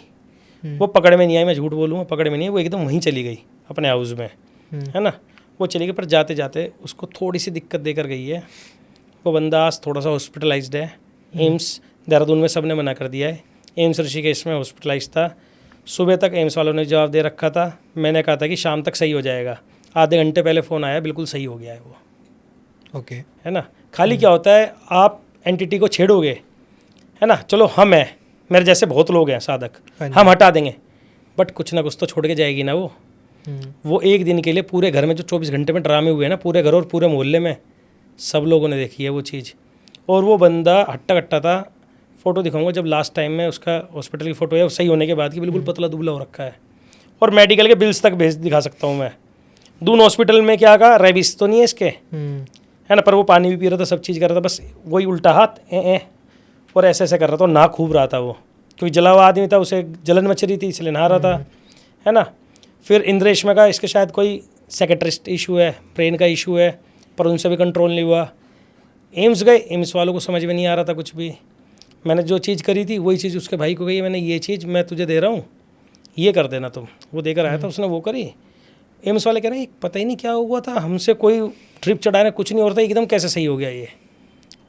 वो पकड़ में नहीं आई, मैं झूठ बोलूँगा, पकड़ में नहीं आई, वो एकदम वहीं चली गई अपने हाउस में, है ना। वो चली गई, पर जाते जाते उसको थोड़ी सी दिक्कत देकर गई है। वो बंदा आज थोड़ा सा हॉस्पिटलाइज्ड है, एम्स देहरादून में सब ने मना कर दिया है, एम्स ऋषिकेश में हॉस्पिटलाइज था। सुबह तक एम्स वालों ने जवाब दे रखा था, मैंने कहा था कि शाम तक सही हो जाएगा, आधे घंटे पहले फ़ोन आया, बिल्कुल सही हो गया है वो। ओके, है ना। खाली क्या होता है, आप एंटिटी को छेड़ोगे, है ना, चलो हम हैं, मेरे जैसे बहुत लोग हैं साधक, हम हटा देंगे, बट कुछ ना कुछ तो छोड़ के जाएगी ना वो। वो एक दिन के लिए पूरे घर में जो 24 घंटे में ड्रामे हुए हैं ना, पूरे घर और पूरे मोहल्ले में सब लोगों ने देखी है वो चीज़। और वो बंदा हट्टा कट्टा था, फ़ोटो दिखाऊंगा जब लास्ट टाइम में उसका हॉस्पिटल की फ़ोटो है, वो सही होने के बाद की, बिल्कुल पतला दुबला हो रखा है, और मेडिकल के बिल्स तक भेज दिखा सकता हूँ मैं। दून हॉस्पिटल में क्या कहा, रेबिस तो नहीं है इसके, है ना, पर वो पानी भी पी रहा था, सब चीज़ कर रहा था, बस वही उल्टा हाथ और ऐसे ऐसे कर रहा था, ना खूब रहा था वो, क्योंकि जला हुआ आदमी था, उसे जलन मच रही थी इसलिए नहा रहा था, है ना। फिर इंद्रेश में कहा इसके शायद कोई सेक्रेटरिस्ट इशू है, ब्रेन का इशू है, पर उनसे भी कंट्रोल नहीं हुआ। एम्स गए, एम्स वालों को समझ में नहीं आ रहा था कुछ भी। मैंने जो चीज़ करी थी वही चीज़ उसके भाई को कही, मैंने ये चीज़ मैं तुझे दे रहा हूँ, ये कर देना तुम। वो देकर आया था, उसने वो करी। एम्स वाले कह रहे हैं पता ही नहीं क्या हुआ था, हमसे कोई ट्रिप चढ़ाने कुछ नहीं हो रहा था, एकदम कैसे सही हो गया ये।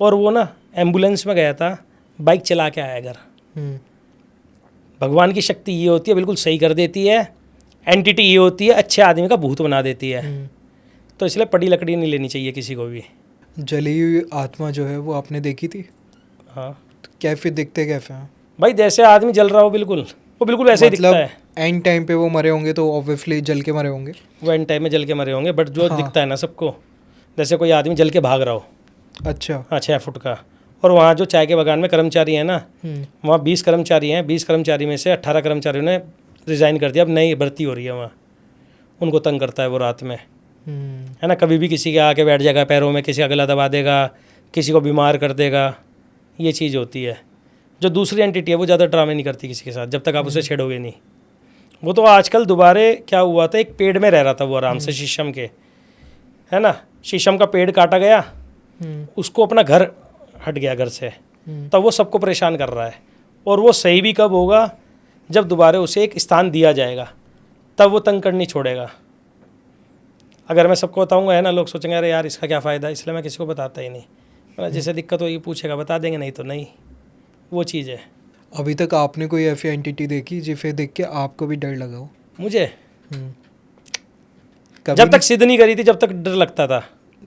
और वो ना एम्बुलेंस में गया था, बाइक चला के आया घर। भगवान की शक्ति ये होती है, बिल्कुल सही कर देती है। एंटिटी ये होती है, अच्छे आदमी का भूत बना देती है। तो इसलिए पड़ी लकड़ी नहीं लेनी चाहिए किसी को भी। जली हुई आत्मा जो है वो आपने देखी थी? हाँ। तो कैफे दिखते कैसे हैं भाई, जैसे आदमी जल रहा हो बिल्कुल, वो बिल्कुल वैसे ही दिखता है। एंड टाइम पे वो मरे होंगे तो ऑब्वियसली जल के मरे होंगे। वो एंड टाइम में जल के मरे होंगे, बट जो दिखता है ना सबको, जैसे कोई आदमी जल के भाग रहा हो। अच्छा। हाँ, 6 फुट का। और वहाँ जो चाय के बगान में कर्मचारी हैं ना, वहाँ 20 कर्मचारी हैं, 20 कर्मचारी में से 18 कर्मचारियों ने रिज़ाइन कर दिया, अब नई भर्ती हो रही है वहाँ। उनको तंग करता है वो रात में, है ना। कभी भी किसी के आके बैठ जाएगा पैरों में, किसी का गला दबा देगा, किसी को बीमार कर देगा, ये चीज़ होती है। जो दूसरी एंटिटी है वो ज़्यादा ड्रामे नहीं करती किसी के साथ, जब तक आप उसे छेड़ोगे नहीं। वो तो आजकल दोबारे क्या हुआ था, एक पेड़ में रह रहा था वो आराम से, शीशम के, है ना। शीशम का पेड़ काटा गया, उसको अपना घर हट गया घर से, तब वो सबको परेशान कर रहा है। और वो सही भी कब होगा, जब दोबारा उसे एक स्थान दिया जाएगा, तब वो तंग करनी छोड़ेगा। अगर मैं सबको बताऊंगा, है ना, लोग सोचेंगे अरे यार इसका क्या फ़ायदा, इसलिए मैं किसी को बताता ही नहीं। जिसे दिक्कत हो ये पूछेगा, बता देंगे, नहीं तो नहीं, वो चीज़ है। अभी तक आपने कोई ऐसी एंटिटी देखी जिसे देख के आपको भी डर लगा हो? मुझे कभी जब तक सिद्ध नहीं करी थी, जब तक डर लगता था।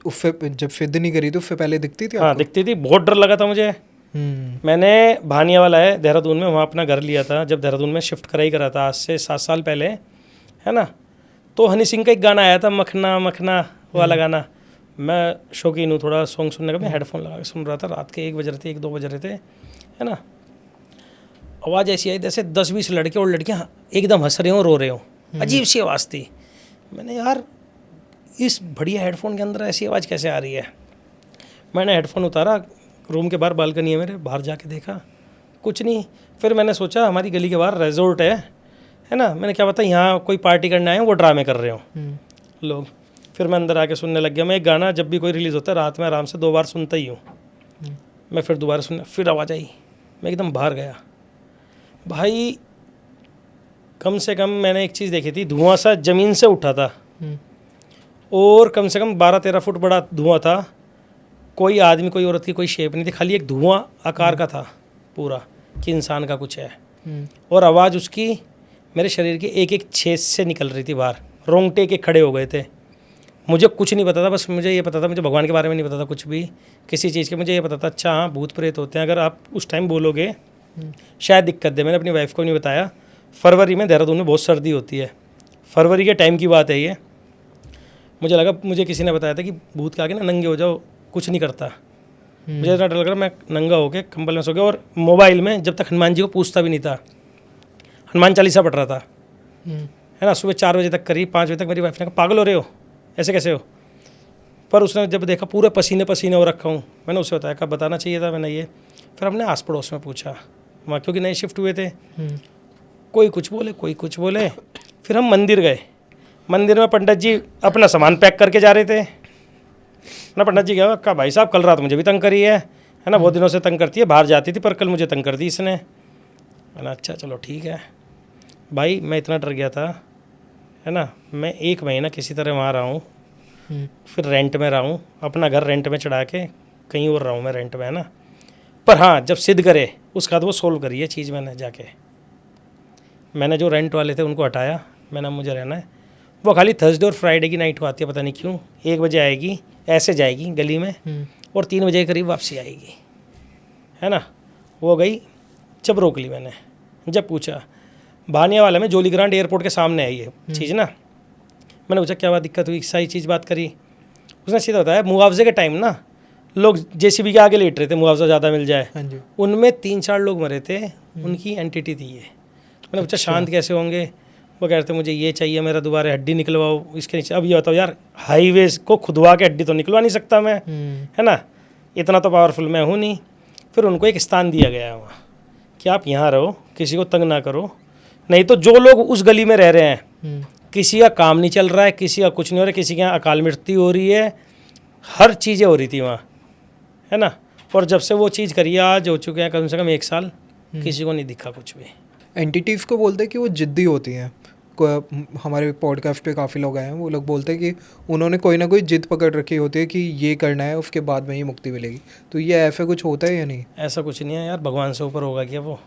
उससे जब सिद्ध नहीं करी तो उससे पहले दिखती थी हाँ आपको? दिखती थी, बहुत डर लगा था मुझे। मैंने भानिया वाला है देहरादून में, वहाँ अपना घर लिया था जब देहरादून में शिफ्ट करा ही करा था, आज से 7 साल पहले, है ना। तो हनी सिंह का एक गाना आया था, मखना मखना वाला गाना। मैं शौकीन हूँ थोड़ा सॉन्ग सुनने का, मैं हेडफोन लगा के सुन रहा था, रात के 1 बज रहे थे, 1-2 बज रहे थे, है ना। आवाज़ ऐसी आई जैसे 10-20 लड़के और लड़कियाँ एकदम हंस रहे हों, रो रहे हों, अजीब सी आवाज़ थी। मैंने यार इस बढ़िया हेडफोन के अंदर ऐसी आवाज़ कैसे आ रही है। मैंने हेडफोन उतारा, रूम के बाहर बालकनी है मेरे, बाहर जाके देखा कुछ नहीं। फिर मैंने सोचा हमारी गली के बाहर रिजॉर्ट है ना, मैंने क्या पता यहाँ कोई पार्टी करने आए हैं, वो ड्रामे कर रहे हो लोग। फिर मैं अंदर आके सुनने लग गया। मैं एक गाना जब भी कोई रिलीज़ होता है रात में आराम से 2 बार सुनता ही हूँ। मैं फिर दोबारा सुनने, फिर आवाज़ आई, मैं एकदम बाहर गया। भाई कम से कम मैंने एक चीज़ देखी थी, धुआं सा ज़मीन से उठा था और कम से कम 12-13 फुट बड़ा धुआं था। कोई आदमी, कोई औरत की कोई शेप नहीं थी, खाली एक धुआं आकार का था पूरा, कि इंसान का कुछ है। और आवाज़ उसकी मेरे शरीर के एक एक छेद से निकल रही थी बाहर, रोंगटे के खड़े हो गए थे। मुझे कुछ नहीं पता था, बस मुझे ये पता था, मुझे भगवान के बारे में नहीं पता था कुछ भी, किसी चीज़ के। मुझे ये पता था अच्छा हाँ भूत प्रेत होते हैं, अगर आप उस टाइम बोलोगे शायद दिक्कत दे। मैंने अपनी वाइफ को नहीं बताया। फरवरी में देहरादून में बहुत सर्दी होती है, फरवरी के टाइम की बात है ये। मुझे लगा, मुझे किसी ने बताया था कि भूत के आगे ना नंगे हो जाओ, कुछ नहीं करता। मुझे इतना डर लग रहा, मैं नंगा होके कंबल में सो गया। और मोबाइल में जब तक हनुमान जी को पूछता भी नहीं था, हनुमान चालीसा पढ़ रहा था, है ना। सुबह 4 बजे तक करीब 5 बजे तक मेरी वाइफ ने कहा पागल हो रहे हो, ऐसे कैसे हो। पर उसने जब देखा पूरे पसीने पसीने हो रखा हूँ, मैंने उसे बताया, कब बताना चाहिए था मैंने ये। फिर हमने आस पड़ोस में पूछा वहाँ, क्योंकि नए शिफ्ट हुए थे, कोई कुछ बोले कोई कुछ बोले। फिर हम मंदिर गए। मंदिर में पंडित जी अपना सामान पैक करके जा रहे थे ना। पंडित जी कहा भाई साहब कल रात मुझे भी तंग करी है ना, बहुत दिनों से तंग करती है, बाहर जाती थी पर कल मुझे तंग कर दी इसने। मैंने अच्छा चलो ठीक है। भाई मैं इतना डर गया था, है ना। मैं 1 महीना किसी तरह वहाँ रहा हूँ, फिर रेंट में रहा हूँ, अपना घर रेंट में चढ़ा के कहीं और रहा हूँ मैं रेंट में, है ना। पर हाँ जब सिद्ध करे उसका तो वो सोल्व करी है चीज़। मैंने जो रेंट वाले थे उनको हटाया, मैंने मुझे रहना है। वो खाली थर्सडे और फ्राइडे की नाइट को आती है, पता नहीं क्यों। 1 बजे आएगी, ऐसे जाएगी गली में और 3 बजे के करीब वापसी आएगी, है ना। वो गई, जब रोक ली मैंने, जब पूछा भानिया वाले में जोली ग्रांट एयरपोर्ट के सामने है ये चीज़ ना। मैंने पूछा क्या बात दिक्कत हुई, सारी चीज़ बात करी। उसने सीधा बताया मुआवजे के टाइम ना लोग जेसीबी के आगे लेट रहे थे, मुआवजा ज़्यादा मिल जाए। उनमें 3-4 लोग मरे थे, उनकी एंटिटी थी ये। मैंने पूछा शांत कैसे होंगे। वो कह रहे थे मुझे ये चाहिए, मेरा दोबारा हड्डी निकलवाओ इसके नीचे। अब ये बताओ यार, हाईवे को खुदवा के हड्डी तो निकलवा नहीं सकता मैं, है ना, इतना तो पावरफुल मैं हूँ नहीं। फिर उनको एक स्थान दिया गया वहाँ कि आप यहाँ रहो, किसी को तंग ना करो। नहीं तो जो लोग उस गली में रह रहे हैं, किसी का काम नहीं चल रहा है, किसी का कुछ नहीं हो रहा है, किसी के यहाँ अकाल मृत्यु हो रही है, हर चीज़ें हो रही थी वहाँ, है ना। और जब से वो चीज़ करी है, आज हो चुके हैं कम से कम 1 साल, किसी को नहीं दिखा कुछ भी। एंटिटीज़ को बोलते हैं कि वो जिद्दी होती हैं। हमारे पॉडकास्ट पे काफ़ी लोग आए हैं, वो लोग बोलते हैं कि उन्होंने कोई ना कोई जिद पकड़ रखी होती है कि ये करना है, उसके बाद में ही मुक्ति मिलेगी। तो ये ऐसा कुछ होता है या नहीं? ऐसा कुछ नहीं है यार, भगवान से ऊपर होगा क्या वो।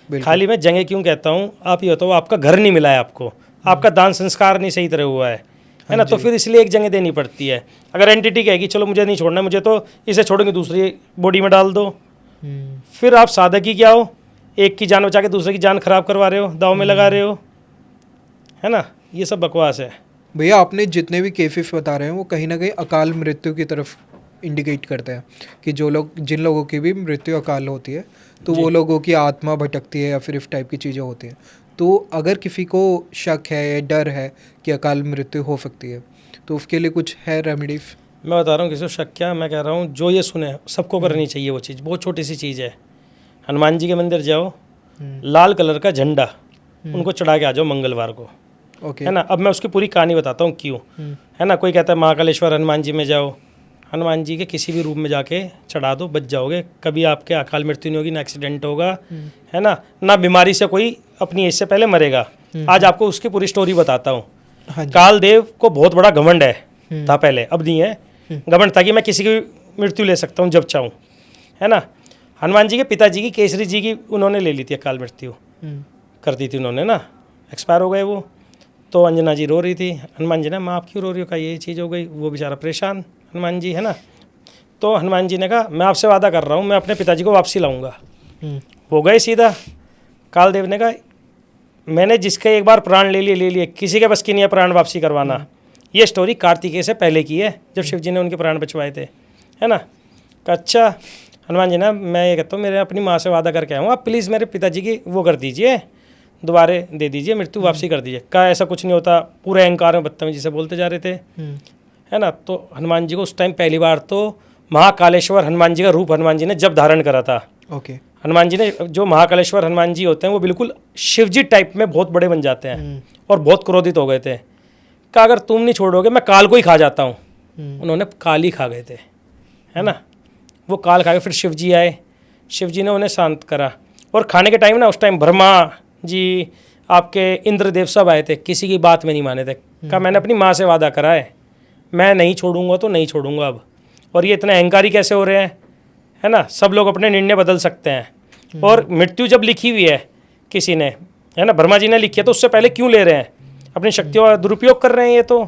खाली मैं जगह क्यों कहता हूँ, आप ये बताओ, आपका घर नहीं मिला है आपको, आपका दान संस्कार नहीं सही तरह हुआ है ना, तो फिर इसलिए एक जगह देनी पड़ती है। अगर एंटिटी कहेगी चलो मुझे नहीं छोड़ना, मुझे तो इसे छोड़ेंगे दूसरी बॉडी में डाल दो, फिर आप साधक ही क्या हो, एक की जान बचा के दूसरे की जान खराब करवा रहे हो, दाव में लगा रहे हो, है ना। ये सब बकवास है भैया। आपने जितने भी केसेस बता रहे हैं वो कहीं ना कहीं अकाल मृत्यु की तरफ इंडिकेट करते हैं कि जिन लोगों की भी मृत्यु अकाल होती है तो वो लोगों की आत्मा भटकती है या फिर इस टाइप की चीज़ें होती हैं। तो अगर किसी को शक है या डर है कि अकाल मृत्यु हो सकती है तो उसके लिए कुछ है रेमेडीज? मैं बता रहा हूँ किसी को शक क्या, मैं कह रहा हूँ जो ये सुने सबको करनी चाहिए वो चीज़, बहुत छोटी सी चीज़ है। हनुमान जी के मंदिर जाओ, लाल कलर का झंडा उनको चढ़ा के आ जाओ मंगलवार को, ओके। है ना। अब मैं उसकी पूरी कहानी बताता हूँ क्यों, है ना। कोई कहता है महाकालेश्वर हनुमान जी में जाओ, हनुमान जी के किसी भी रूप में जाके चढ़ा दो, बच जाओगे, कभी आपके अकाल मृत्यु नहीं होगी, ना एक्सीडेंट होगा, है ना बीमारी से कोई अपनी एज से पहले मरेगा। आज आपको उसकी पूरी स्टोरी बताता हूँ। हाँ जी। कालदेव को बहुत बड़ा घमंड था पहले, अब नहीं है। घमंड था कि मैं किसी की मृत्यु ले सकता हूँ जब चाहूँ, है ना। हनुमान जी के पिताजी की, केसरी जी की उन्होंने ले ली थी अकाल मृत्यु, कर दी थी उन्होंने ना, एक्सपायर हो गए वो। तो अंजना जी रो रही थी, हनुमान जी ने माँ आप क्यों रो रही हो, का ये चीज़ हो गई, वो बेचारा परेशान हनुमान जी, है ना। तो हनुमान जी ने कहा मैं आपसे वादा कर रहा हूँ मैं अपने पिताजी को वापसी लाऊंगा। वो गए सीधा। कालदेव ने कहा मैंने जिसके एक बार प्राण ले लिए, किसी के बस की नहीं है प्राण वापसी करवाना। ये स्टोरी कार्तिकेय से पहले की है, जब शिव जी ने उनके प्राण बचवाए थे, है ना। कहा अच्छा। हनुमान जी ने, मैं ये कहता हूँ मेरे अपनी माँ से वादा करके आया हूँ, आप प्लीज़ मेरे पिताजी की वो कर दीजिए, दोबारा दे दीजिए, मृत्यु वापसी कर दीजिए। कहा ऐसा कुछ नहीं होता, पूरे अहंकार में बदतमीजी से बोलते जा रहे थे, है ना। तो हनुमान जी को उस टाइम पहली बार तो महाकालेश्वर हनुमान जी का रूप हनुमान जी ने जब धारण करा था। ओके। हनुमान जी ने, जो महाकालेश्वर हनुमान जी होते हैं वो बिल्कुल शिवजी टाइप में बहुत बड़े बन जाते हैं और बहुत क्रोधित हो गए थे। कहा अगर तुम नहीं छोड़ोगे मैं काल को ही खा जाता हूँ। उन्होंने काल ही खा गए थे, है ना। वो काल खा गए, फिर शिव जी आए, शिव जी ने उन्हें शांत करा। और खाने के टाइम ना, उस टाइम ब्रह्मा जी, आपके इंद्रदेव सब आए थे, किसी की बात में नहीं माने थे। कहा मैंने अपनी माँ से वादा करा है, मैं नहीं छोड़ूंगा तो नहीं छोड़ूंगा अब। और ये इतने अहंकारी कैसे हो रहे हैं, है ना। सब लोग अपने निर्णय बदल सकते हैं। और मृत्यु जब लिखी हुई है किसी ने, है ना, ब्रह्मा जी ने लिखी है, तो उससे पहले क्यों ले रहे हैं, अपनी शक्तियों का दुरुपयोग कर रहे हैं ये तो,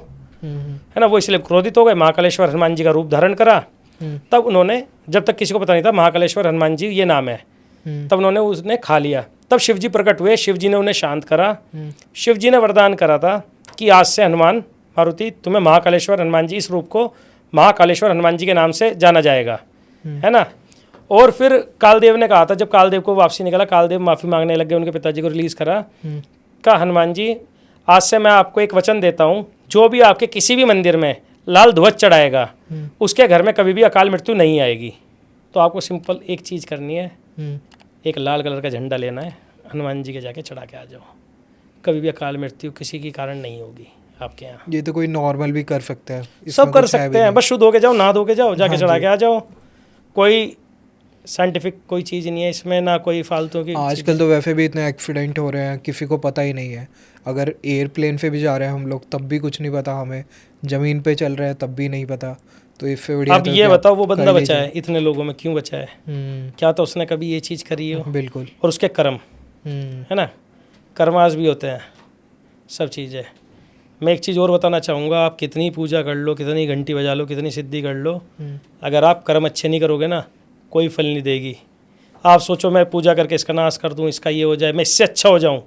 है ना। वो इसलिए क्रोधित हो गए, महाकालेश्वर हनुमान जी का रूप धारण करा। तब उन्होंने, जब तक किसी को पता नहीं था महाकालेश्वर हनुमान जी ये नाम है, तब उन्होंने उसने खा लिया। तब शिव जी प्रकट हुए, शिव जी ने उन्हें शांत करा। शिव जी ने वरदान करा था कि आज से हनुमान मारुति तुम्हें महाकालेश्वर हनुमान जी, इस रूप को महाकालेश्वर हनुमान जी के नाम से जाना जाएगा, है ना। और फिर कालदेव ने कहा था, जब कालदेव को वापसी निकला, कालदेव माफ़ी मांगने लग गए, उनके पिताजी को रिलीज़ करा। कहा हनुमान जी आज से मैं आपको एक वचन देता हूँ, जो भी आपके किसी भी मंदिर में लाल ध्वज चढ़ाएगा उसके घर में कभी भी अकाल मृत्यु नहीं आएगी। तो आपको सिंपल एक चीज़ करनी है, एक लाल कलर का झंडा लेना है, हनुमान जी के जाके चढ़ा के आ जाओ, कभी भी अकाल मृत्यु किसी के कारण नहीं होगी आपके यहाँ। ये तो कोई नॉर्मल भी कर सकता है, सब कर सकते हैं, बस शुद्ध होके जाओ, नहा धो के जाओ, जाके चढ़ा के आ जाओ। कोई साइंटिफिक कोई चीज़ नहीं है इसमें, ना कोई फालतू की। आजकल तो वैसे भी इतने एक्सीडेंट हो रहे हैं, किसी को पता ही नहीं है। अगर एयरप्लेन पे भी जा रहे हैं हम लोग तब भी कुछ नहीं पता हमें, ज़मीन पे चल रहे हैं तब भी नहीं पता। तो इससे बढ़िया अब तो ये कि बताओ वो आप बंदा कर बचा लीजिए। है इतने लोगों में, क्यों बचा है? क्या तो उसने कभी ये चीज़ करी हो, बिल्कुल। और उसके कर्म, है ना, कर्मास भी होते हैं, सब चीज़ें। मैं एक चीज़ और बताना चाहूँगा, आप कितनी पूजा कर लो, कितनी घंटी बजा लो, कितनी सिद्धि कर लो, अगर आप कर्म अच्छे नहीं करोगे ना, कोई फल नहीं देगी। आप सोचो मैं पूजा करके इसका नाश कर दूँ, इसका ये हो जाए, मैं इससे अच्छा हो जाऊँ,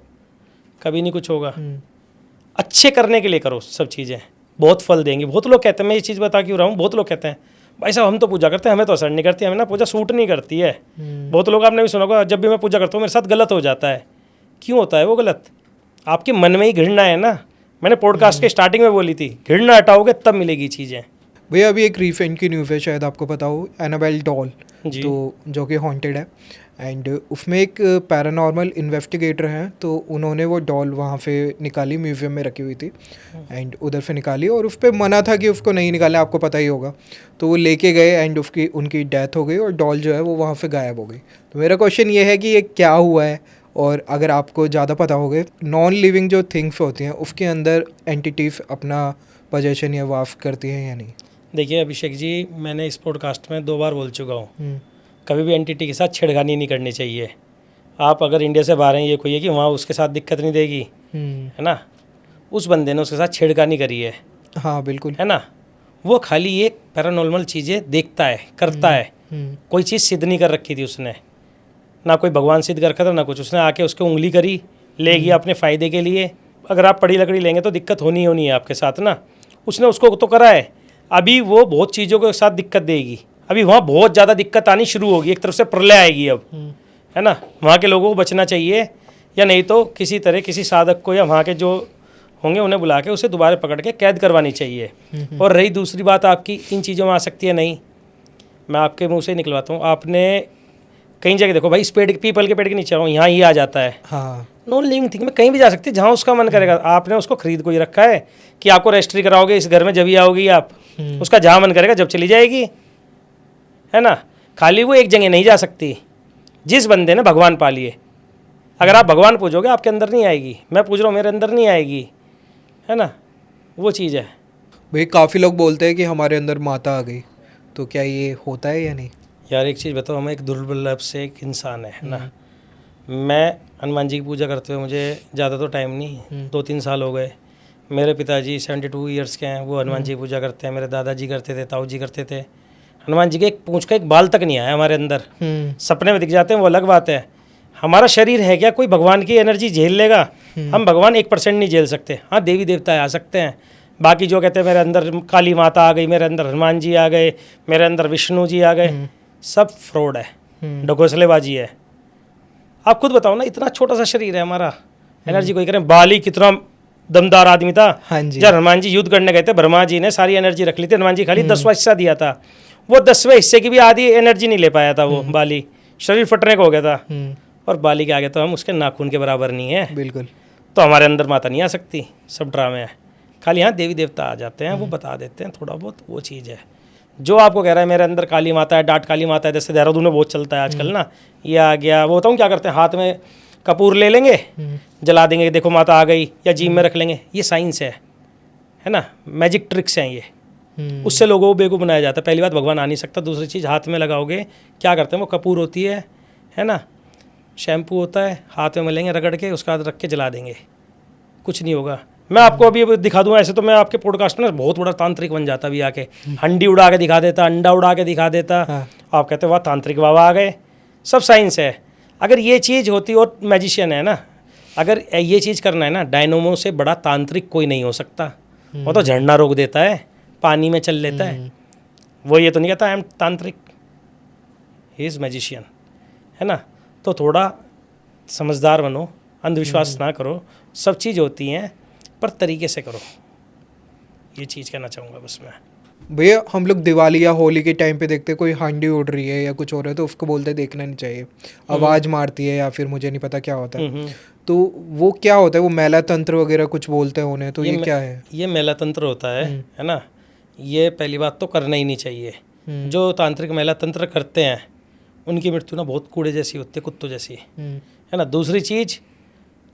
कभी नहीं कुछ होगा। अच्छे करने के लिए करो सब चीज़ें, बहुत फल देंगी। बहुत लोग कहते हैं, मैं ये चीज़ बता क्यों रहा हूँ, बहुत लोग कहते हैं भाई साहब हम तो पूजा करते हैं, हमें तो असर नहीं करती, हमें ना पूजा सूट नहीं करती है। बहुत लोग, आपने भी सुना होगा, जब भी मैं पूजा करता हूँ मेरे साथ गलत हो जाता है। क्यों होता है वो गलत? आपके मन में ही घृणा है ना। मैंने पॉडकास्ट के स्टार्टिंग में बोली थी, घृणा हटाओगे तब मिलेगी चीज़ें। भैया अभी एक रिसेंट की न्यूज़ है, शायद आपको पता हो, एनाबेल डॉल, जी। तो जो कि हॉन्टेड है, एंड उसमें एक पैरानॉर्मल इन्वेस्टिगेटर हैं, तो उन्होंने वो डॉल वहाँ पे निकाली, म्यूज़ियम में रखी हुई थी, एंड उधर से निकाली, और उस पर मना था कि उसको नहीं निकालना, आपको पता ही होगा। तो वो लेके गए एंड उनकी डेथ हो गई, और डॉल जो है वो वहाँ से गायब हो गई। तो मेरा क्वेश्चन ये है कि ये क्या हुआ है, और अगर आपको ज़्यादा पता होगा, नॉन लिविंग जो थिंग्स होती हैं उसके अंदर एंटिटीज अपना पोजेशन या वाफ करती हैं या नहीं? देखिए अभिषेक जी, मैंने इस पॉडकास्ट में 2 बार बोल चुका हूँ, कभी भी एंटिटी के साथ छेड़खानी नहीं करनी चाहिए। आप अगर इंडिया से बाहर हैं, ये कोई है कि वहाँ उसके साथ दिक्कत नहीं देगी, है ना। उस बंदे ने उसके साथ छेड़खानी करी है, हाँ बिल्कुल, है ना। वो खाली एक पैरानॉर्मल चीज़ें देखता है, करता है, कोई चीज़ सिद्ध नहीं कर रखी थी उसने, ना कोई भगवान सिद्ध कर रखा था ना कुछ। उसने आके उसके उंगली करी, ले गया अपने फ़ायदे के लिए। अगर आप पड़ी लकड़ी लेंगे तो दिक्कत होनी है आपके साथ ना। उसने उसको तो करा है, अभी वो बहुत चीज़ों के साथ दिक्कत देगी। अभी वहाँ बहुत ज़्यादा दिक्कत आनी शुरू होगी, एक तरफ से प्रलय आएगी अब, है ना। वहाँ के लोगों को बचना चाहिए, या नहीं तो किसी तरह किसी साधक को या वहाँ के जो होंगे उन्हें बुला के उसे दोबारा पकड़ के कैद करवानी चाहिए। और रही दूसरी बात आपकी इन चीज़ों में आ सकती है नहीं, मैं आपके मुंह से निकलवाता हूँ। आपने कई जगह देखो भाई, इस पेड़ पीपल के पेड़ के नीचे यहाँ ही आ जाता है। हाँ, नॉन लिविंग थिंग में कहीं भी जा सकती है जहाँ उसका मन करेगा। आपने उसको खरीद को ही रखा है कि आपको रजिस्ट्री कराओगे इस घर में जब ही आओगी आप, उसका जहाँ मन करेगा जब चली जाएगी, है ना। खाली वो एक जगह नहीं जा सकती। जिस बंदे ने भगवान पा लिए, अगर आप भगवान पूजोगे आपके अंदर नहीं आएगी, मैं पूज रहा हूँ मेरे अंदर नहीं आएगी, है ना, वो चीज़ है। भाई काफ़ी लोग बोलते हैं कि हमारे अंदर माता आ गई, तो क्या ये होता है या नहीं? यार एक चीज़ बताओ, हम एक दुर्लभ से एक इंसान है ना। मैं हनुमान जी की पूजा करते हुए मुझे ज़्यादा तो टाइम नहीं, 2-3 साल हो गए। मेरे पिताजी 72 ईयर्स के हैं, वो हनुमान जी की पूजा करते हैं। मेरे दादाजी करते थे, ताऊ जी करते थे। हनुमान जी के एक पूंछ का एक बाल तक नहीं आया हमारे अंदर। सपने में दिख जाते हैं वो अलग बात है। हमारा शरीर है क्या कोई भगवान की एनर्जी झेल लेगा? हम भगवान 1% नहीं झेल सकते। हाँ, देवी देवता आ सकते हैं। बाकी जो कहते हैं मेरे अंदर काली माता आ गई, मेरे अंदर हनुमान जी आ गए, मेरे अंदर विष्णु जी आ गए, सब फ्रॉड है, ढकोसलेबाजी है। आप खुद बताओ ना, इतना छोटा सा शरीर है हमारा, एनर्जी कोई करें। बाली कितना दमदार आदमी था। हाँ जी। जब हनुमान जी युद्ध करने गए थे, ब्रह्मा जी ने सारी एनर्जी रख ली थी, हनुमान जी खाली 10वां हिस्सा दिया था। वो 10वें हिस्से की भी आधी एनर्जी नहीं ले पाया था वो बाली, शरीर फटने को हो गया था। और बाली के आगे तो हम उसके नाखून के बराबर नहीं है। बिल्कुल। तो हमारे अंदर माता नहीं आ सकती, सब ड्रामे है। खाली यहाँ देवी देवता आ जाते हैं, वो बता देते हैं थोड़ा बहुत, वो चीज़ है। जो आपको कह रहा है मेरे अंदर काली माता है, डाट काली माता है, जैसे देहरादून में बहुत चलता है आजकल ना, ये आ गया। वो बताऊँ क्या करते हैं, हाथ में कपूर ले लेंगे, जला देंगे, देखो माता आ गई, या जीभ में रख लेंगे। ये साइंस है ना, मैजिक ट्रिक्स हैं ये। उससे लोगों को बेवकूफ़ बनाया जाता है। पहली बात, भगवान आ नहीं सकता। दूसरी चीज़, हाथ में लगाओगे, क्या करते हैं वो कपूर होती है ना, शैम्पू होता है, हाथ में मलेंगे रगड़ के, उसका हाथ रख के जला देंगे, कुछ नहीं होगा। मैं आपको अभी दिखा दूंगा। ऐसे तो मैं आपके पॉडकास्ट में बहुत बड़ा तांत्रिक बन जाता, अभी आके हंडी उड़ा के दिखा देता, अंडा उड़ा के दिखा देता। हाँ। आप कहते वाह तांत्रिक बाबा आ गए। सब साइंस है। अगर ये चीज़ होती, और मैजिशियन है ना, अगर ये चीज़ करना है ना, डायनोमो से बड़ा तांत्रिक कोई नहीं हो सकता। वो तो झरना रोक देता है, पानी में चल लेता है। वो ये तो नहीं कहता आई एम तांत्रिक, ही इज़ मैजिशियन, है ना। तो थोड़ा समझदार बनो, अंधविश्वास ना करो। सब चीज़ होती हैं पर तरीके से करो, ये चीज़ कहना चाहूँगा बस मैं। भैया हम लोग दिवाली या होली के टाइम पे देखते हैं कोई हांडी उड़ रही है या कुछ हो रहा है, तो उसको बोलते हैं देखना नहीं चाहिए, आवाज़ मारती है या फिर मुझे नहीं पता क्या होता है। तो वो क्या होता है? वो मेला तंत्र वगैरह कुछ बोलते हैं उन्हें, तो ये क्या है? ये मेला तंत्र होता है ना। ये पहली बात तो करना ही नहीं चाहिए। जो तांत्रिक मेला तंत्र करते हैं उनकी मृत्यु ना बहुत कूड़े जैसी होती है, कुत्तों जैसी, है ना। दूसरी चीज़,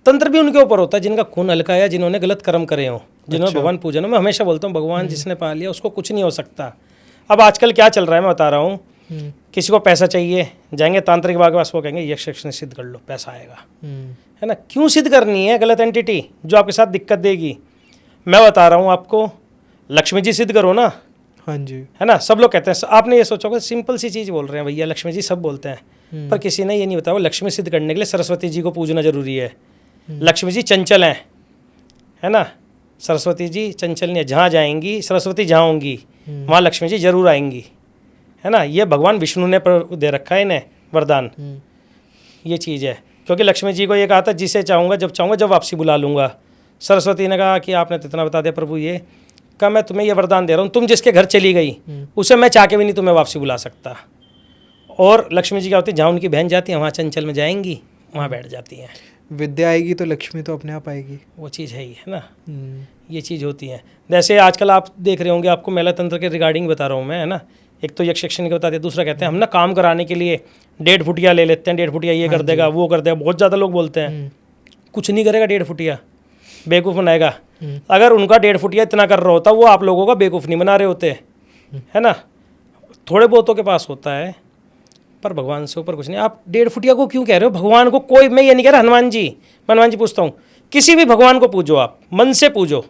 तंत्र भी उनके ऊपर होता है जिनका खून हल्का है, जिन्होंने गलत कर्म करे हों, जिन्होंने भगवान पूजन हो। मैं हमेशा बोलता हूँ भगवान जिसने पा लिया उसको कुछ नहीं हो सकता। अब आजकल क्या चल रहा है मैं बता रहा हूँ, किसी को पैसा चाहिए, जाएंगे तांत्रिक बाबा के पास, वो कहेंगे यक्ष यक्षिणी सिद्ध कर लो, पैसा आएगा, है ना। क्यों सिद्ध करनी है गलत एंटिटी जो आपके साथ दिक्कत देगी? मैं बता रहा हूँ आपको, लक्ष्मी जी सिद्ध करो ना। हाँ जी। है ना। सब लोग कहते हैं, आपने ये सोचा होगा सिंपल सी चीज़ बोल रहे हैं भैया, लक्ष्मी जी सब बोलते हैं, पर किसी ने ये नहीं बताया लक्ष्मी सिद्ध करने के लिए सरस्वती जी को पूजना जरूरी है। लक्ष्मी जी चंचल हैं, है ना। सरस्वती जी चंचल नहीं है, जहाँ जाएंगी सरस्वती जहाँ होंगी वहाँ लक्ष्मी जी जरूर आएंगी, है ना। ये भगवान विष्णु ने दे रखा है इन्हें वरदान, ये चीज़ है। क्योंकि लक्ष्मी जी को ये कहा था जिसे चाहूँगा जब चाहूँगा जब वापसी बुला लूँगा। सरस्वती ने कहा कि आपने तो इतना बता दिया प्रभु, ये कहा मैं तुम्हें ये वरदान दे रहा हूँ, तुम जिसके घर चली गई उसे मैं चाह के भी नहीं तुम्हें वापसी बुला सकता। और लक्ष्मी जी क्या होती है, जहाँ उनकी बहन जाती है वहाँ चंचल में जाएंगी, वहाँ बैठ जाती हैं। विद्या आएगी तो लक्ष्मी तो अपने आप आएगी, वो चीज़ है ही, है ना। ये चीज़ होती है। जैसे आजकल आप देख रहे होंगे, आपको मेला तंत्र के रिगार्डिंग बता रहा हूँ मैं, है ना। एक तो यक्ष यक्षिणी के बता दिया, दूसरा कहते हैं हम ना काम कराने के लिए 1.5 फुटिया ले लेते हैं, 1.5 फुटिया ये कर देगा वो कर देगा। बहुत ज़्यादा लोग बोलते हैं, कुछ नहीं करेगा 1.5 फुटिया, बेवकूफ़ बनाएगा। अगर उनका 1.5 फुटिया इतना कर रहा होता वो आप लोगों का बेवकूफ़ नहीं बना रहे होते, है ना। थोड़े बहुतों के पास होता है पर भगवान से ऊपर कुछ नहीं। आप 1.5 फुटिया को क्यों कह रहे हो? भगवान को कोई, मैं ये नहीं कह रहा हनुमान जी, मैं हनुमान जी पूछता हूँ, किसी भी भगवान को पूजो, आप मन से पूजो,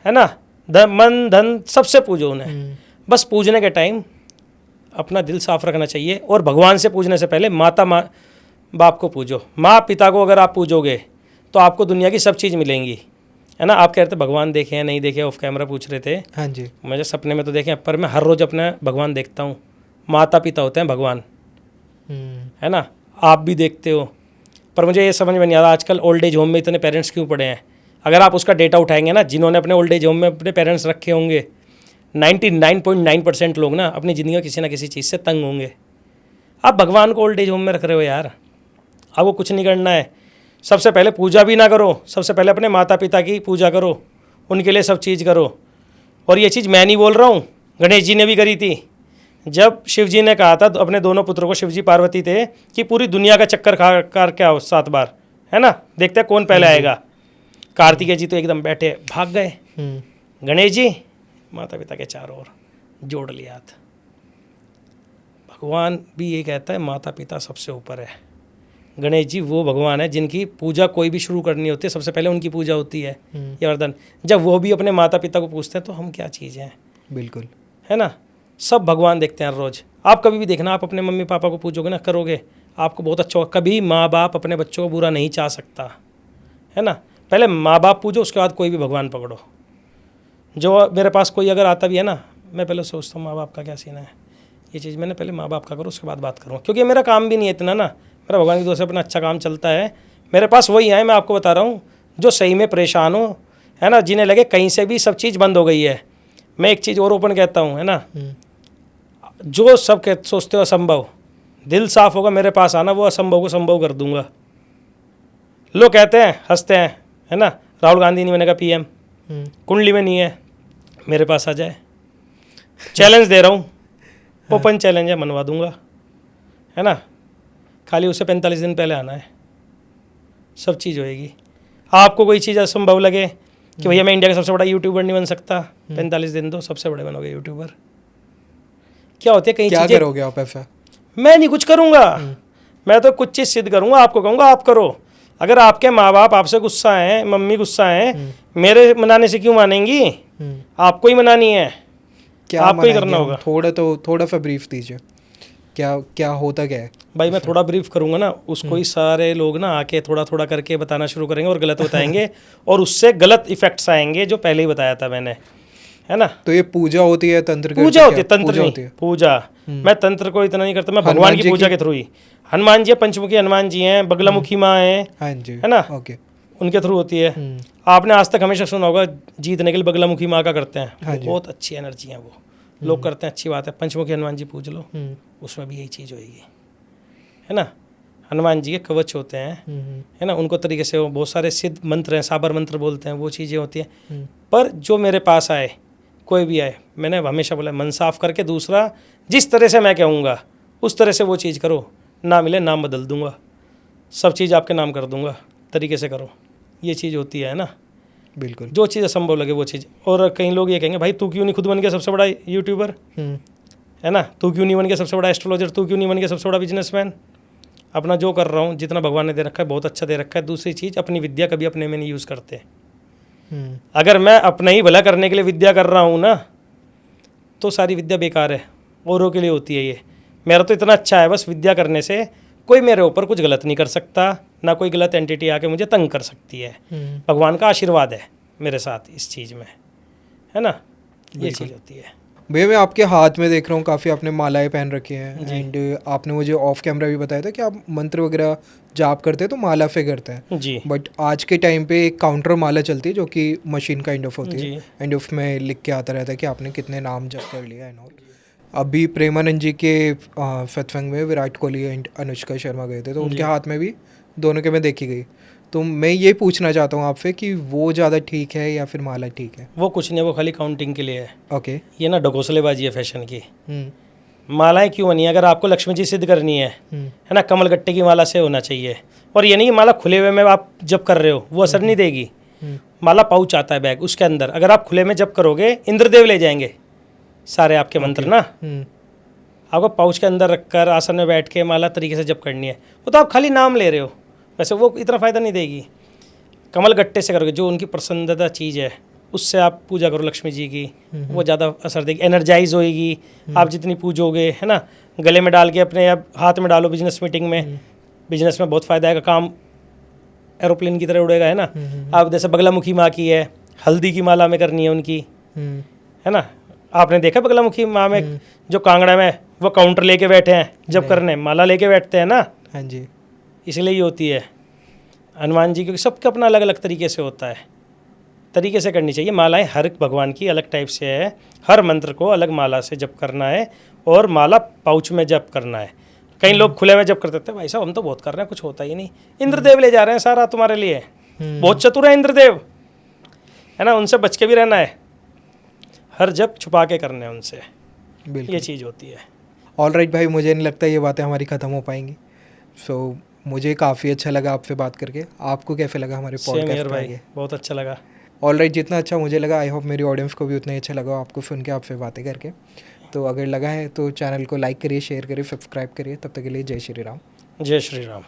है ना। मन धन सबसे पूजो उन्हें। बस पूजने के टाइम अपना दिल साफ रखना चाहिए। और भगवान से पूजने से पहले माता बाप को पूजो। माँ पिता को अगर आप पूजोगे तो आपको दुनिया की सब चीज़ मिलेंगी, है ना। आप कह रहे थे भगवान देखे हैं नहीं देखे, ऑफ कैमरा पूछ रहे थे। हाँ जी। मुझे सपने में तो देखे, पर मैं हर रोज़ अपने भगवान देखता हूँ। माता पिता होते हैं भगवान, है ना। आप भी देखते हो, पर मुझे ये समझ में नहीं आ रहा आजकल ओल्ड एज होम में इतने पेरेंट्स क्यों पड़े हैं। अगर आप उसका डेटा उठाएंगे ना, जिन्होंने अपने ओल्ड एज होम में अपने पेरेंट्स रखे होंगे, 99.9% लोग ना अपनी ज़िंदगी में किसी ना किसी चीज़ से तंग होंगे। आप भगवान को ओल्ड एज होम में रख रहे हो यार, आपको कुछ नहीं करना है। सबसे पहले पूजा भी ना करो, सबसे पहले अपने माता पिता की पूजा करो, उनके लिए सब चीज़ करो। और ये चीज़ मैं नहीं बोल रहा हूँ, गणेश जी ने भी करी थी। जब शिव जी ने कहा था अपने दोनों पुत्रों को, शिव जी पार्वती थे, कि पूरी दुनिया का चक्कर खा कर के आओ 7 बार, है ना, देखते हैं कौन पहले आएगा। कार्तिकेय जी तो एकदम बैठे, भाग गए। गणेश जी माता पिता के चारों ओर जोड़ लिया हाथ। भगवान भी ये कहता है माता पिता सबसे ऊपर है। गणेश जी वो भगवान है जिनकी पूजा कोई भी शुरू करनी होती है, सबसे पहले उनकी पूजा होती है, ये वरदान। जब वो भी अपने माता पिता को पूछते हैं तो हम क्या चीज़ हैं। बिल्कुल, है ना, सब भगवान देखते हैं हर रोज़। आप कभी भी देखना, आप अपने मम्मी पापा को पूछोगे ना, करोगे, आपको बहुत अच्छा होगा। कभी माँ बाप अपने बच्चों को बुरा नहीं चाह सकता, है ना। पहले माँ बाप पूजो, उसके बाद कोई भी भगवान पकड़ो। जो मेरे पास कोई अगर आता भी है ना, मैं पहले सोचता हूँ माँ बाप का क्या सीन है, ये चीज़ मैंने पहले माँ बाप का करो, उसके बाद बात करूँ, क्योंकि मेरा काम भी नहीं है इतना ना, मेरा भगवान की दुआ से अपना अच्छा काम चलता है। मेरे पास वही आए, मैं आपको बता रहा हूँ, जो सही में परेशान हो, है ना, जिन्हें लगे कहीं से भी सब चीज़ बंद हो गई है। मैं एक चीज़ और ओपन कहता हूँ, है ना, जो सब सोचते हो असंभव, दिल साफ होगा मेरे पास आना, वो असंभव को संभव कर दूंगा। लोग कहते हैं, हंसते हैं, है ना, राहुल गांधी नहीं बनेगा पीएम, कुंडली में नहीं है, मेरे पास आ जाए, चैलेंज दे रहा हूँ, ओपन चैलेंज है, मनवा दूंगा, है ना। खाली उसे 45 दिन पहले आना है, सब चीज़ होएगी। आपको कोई चीज़ असंभव लगे कि भैया मैं इंडिया का सबसे बड़ा यूट्यूबर नहीं बन सकता, 45 दिन दो, सबसे बड़े बनोगे यूट्यूबर। क्या होती है कई चीज़ें, क्या करोगे आप ऐसा? मैं नहीं कुछ करूँगा, मैं तो कुछ चीज़ सिद्ध करूँगा, आपको कहूँगा आप करो। अगर आपके माँ बाप आपसे गुस्सा हैं, मम्मी गुस्सा हैं, मेरे मनाने से क्यों मानेंगी? आपको ही मनानी है, क्या आपको ही करना होगा। थोड़ा सा ब्रीफ दीजिए, क्या क्या होता क्या है भाई मैं थोड़ा ब्रीफ करूँगा ना, उसको ही सारे लोग ना आके थोड़ा थोड़ा करके बताना शुरू करेंगे और गलत बताएंगे और उससे गलत इफेक्ट्स आएंगे, जो पहले ही बताया था मैंने, है ना। तो ये पूजा होती है, तंत्र पूजा होती है, तंत्र नहीं, पूजा। मैं तंत्र को इतना नहीं करता, मैं भगवान की पूजा के थ्रू ही। हनुमान जी, पंचमुखी हनुमान जी हैं, बगलामुखी माँ है, हाँ जी, है ना, ओके, उनके थ्रू होती है। आपने आज तक हमेशा सुना होगा जीतने के लिए बगलामुखी माँ का करते हैं, बहुत अच्छी एनर्जी है वो, लोग करते हैं, अच्छी बात है। पंचमुखी हनुमान जी पूज लो, उसमें भी यही चीज़ होगी, है ना। हनुमान जी के कवच होते हैं, है ना, उनको तरीके से वो बहुत सारे सिद्ध मंत्र हैं, साबर मंत्र बोलते हैं, वो चीज़ें होती हैं। पर जो मेरे पास आए, कोई भी आए, मैंने हमेशा बोला मन साफ करके, दूसरा जिस तरह से मैं कहूँगा उस तरह से वो चीज़ करो, ना मिले नाम बदल दूंगा, सब चीज़ आपके नाम कर दूंगा, तरीके से करो, ये चीज़ होती है ना। बिल्कुल, जो चीज़ असंभव लगे वो चीज़। और कई लोग ये कहेंगे भाई तू क्यों नहीं खुद बन गया सबसे बड़ा यूट्यूबर, है ना, तू क्यों नहीं बन गया सबसे बड़ा एस्ट्रोलॉजर, तू क्यों नहीं बन गया सबसे बड़ा बिजनेसमैन। अपना जो कर रहा हूँ, जितना भगवान ने दे रखा है बहुत अच्छा दे रखा है। दूसरी चीज़, अपनी विद्या कभी अपने में नहीं यूज़ करते। अगर मैं अपना ही भला करने के लिए विद्या कर रहा हूँ ना, तो सारी विद्या बेकार है, औरों के लिए होती है ये। मेरा तो इतना अच्छा है, बस विद्या करने से कोई मेरे ऊपर कुछ गलत नहीं कर सकता, ना कोई गलत एंटिटी आके मुझे तंग कर सकती है। भगवान का आशीर्वाद है मेरे साथ इस चीज़ में, है ना, ये चीज़ होती है। भैया मैं आपके हाथ में देख रहा हूँ, काफ़ी आपने मालाएं पहन रखी हैं, एंड आपने मुझे ऑफ कैमरा भी बताया था कि आप मंत्र वगैरह जाप करते हैं तो माला से करते हैं जी। बट आज के टाइम पे एक काउंटर माला चलती है जो कि मशीन काइंड ऑफ होती है, एंड उसमें लिख के आता रहता है कि आपने कितने नाम जप कर लिया एंड ऑल। अभी प्रेमानंद जी के सत्संग में विराट कोहली एंड अनुष्का शर्मा गए थे, तो उनके हाथ में भी दोनों के में देखी गई। तो मैं ये पूछना चाहता हूँ आपसे कि वो ज़्यादा ठीक है या फिर माला ठीक है? वो कुछ नहीं, वो खाली काउंटिंग के लिए है। ओके, ये ना ढकोसलेबाजी है फैशन की। मालाएं क्यों बनी? अगर आपको लक्ष्मी जी सिद्ध करनी है ना, कमल गट्टे की माला से होना चाहिए। और ये नहीं कि माला खुले हुए में आप जब कर रहे हो वो असर नहीं देगी। माला पाउच आता है बैग, उसके अंदर अगर आप खुले में जब करोगे इंद्रदेव ले जाएंगे सारे आपके मंत्र ना। आपको पाउच के अंदर रखकर आसन में बैठ के माला तरीके से जब करनी है, वो तो आप खाली नाम ले रहे हो, वैसे वो इतना फ़ायदा नहीं देगी। कमल गट्टे से करोगे, जो उनकी पसंदीदा चीज़ है उससे आप पूजा करो लक्ष्मी जी की, वो ज़्यादा असर देगी, एनर्जाइज होएगी। आप जितनी पूजोगे, है ना, गले में डाल के अपने आप हाथ में डालो बिजनेस मीटिंग में, बिजनेस में बहुत फ़ायदा आएगा, काम एरोप्लेन की तरह उड़ेगा, है ना। आप जैसे बगलामुखी माँ की है, हल्दी की माला में करनी है उनकी, है ना। आपने देखा बगलामुखी माँ में जो कांगड़ा में वो काउंटर लेके बैठे हैं जब करने, माला लेके बैठते हैं ना। हाँ जी, इसलिए ही होती है। हनुमान जी, क्योंकि सबका अपना अलग अलग तरीके से होता है, तरीके से करनी चाहिए। मालाएं हर एक भगवान की अलग टाइप से है, हर मंत्र को अलग माला से जप करना है और माला पाउच में जप करना है। कई लोग खुले में जप करते थे, भाई साहब हम तो बहुत कर रहे हैं, कुछ होता ही नहीं। इंद्रदेव ले जा रहे हैं सारा तुम्हारे लिए, बहुत चतुर है इंद्रदेव, है ना, उनसे बच के भी रहना है, हर जप छुपा के करने हैं उनसे, ये चीज़ होती है। ऑल राइट भाई, मुझे नहीं लगता ये बातें हमारी ख़त्म हो पाएंगी। सो मुझे काफ़ी अच्छा लगा आपसे बात करके। आपको कैसे लगा हमारे पॉडकास्ट भाई बहुत अच्छा लगा। ऑल राइट, जितना अच्छा मुझे लगा, आई होप मेरी ऑडियंस को भी उतना ही अच्छा लगा आपको सुन के, आपसे बातें करके। तो अगर लगा है तो चैनल को लाइक करिए, शेयर करिए, सब्सक्राइब करिए। तब तक के लिए जय श्री राम। जय श्री राम।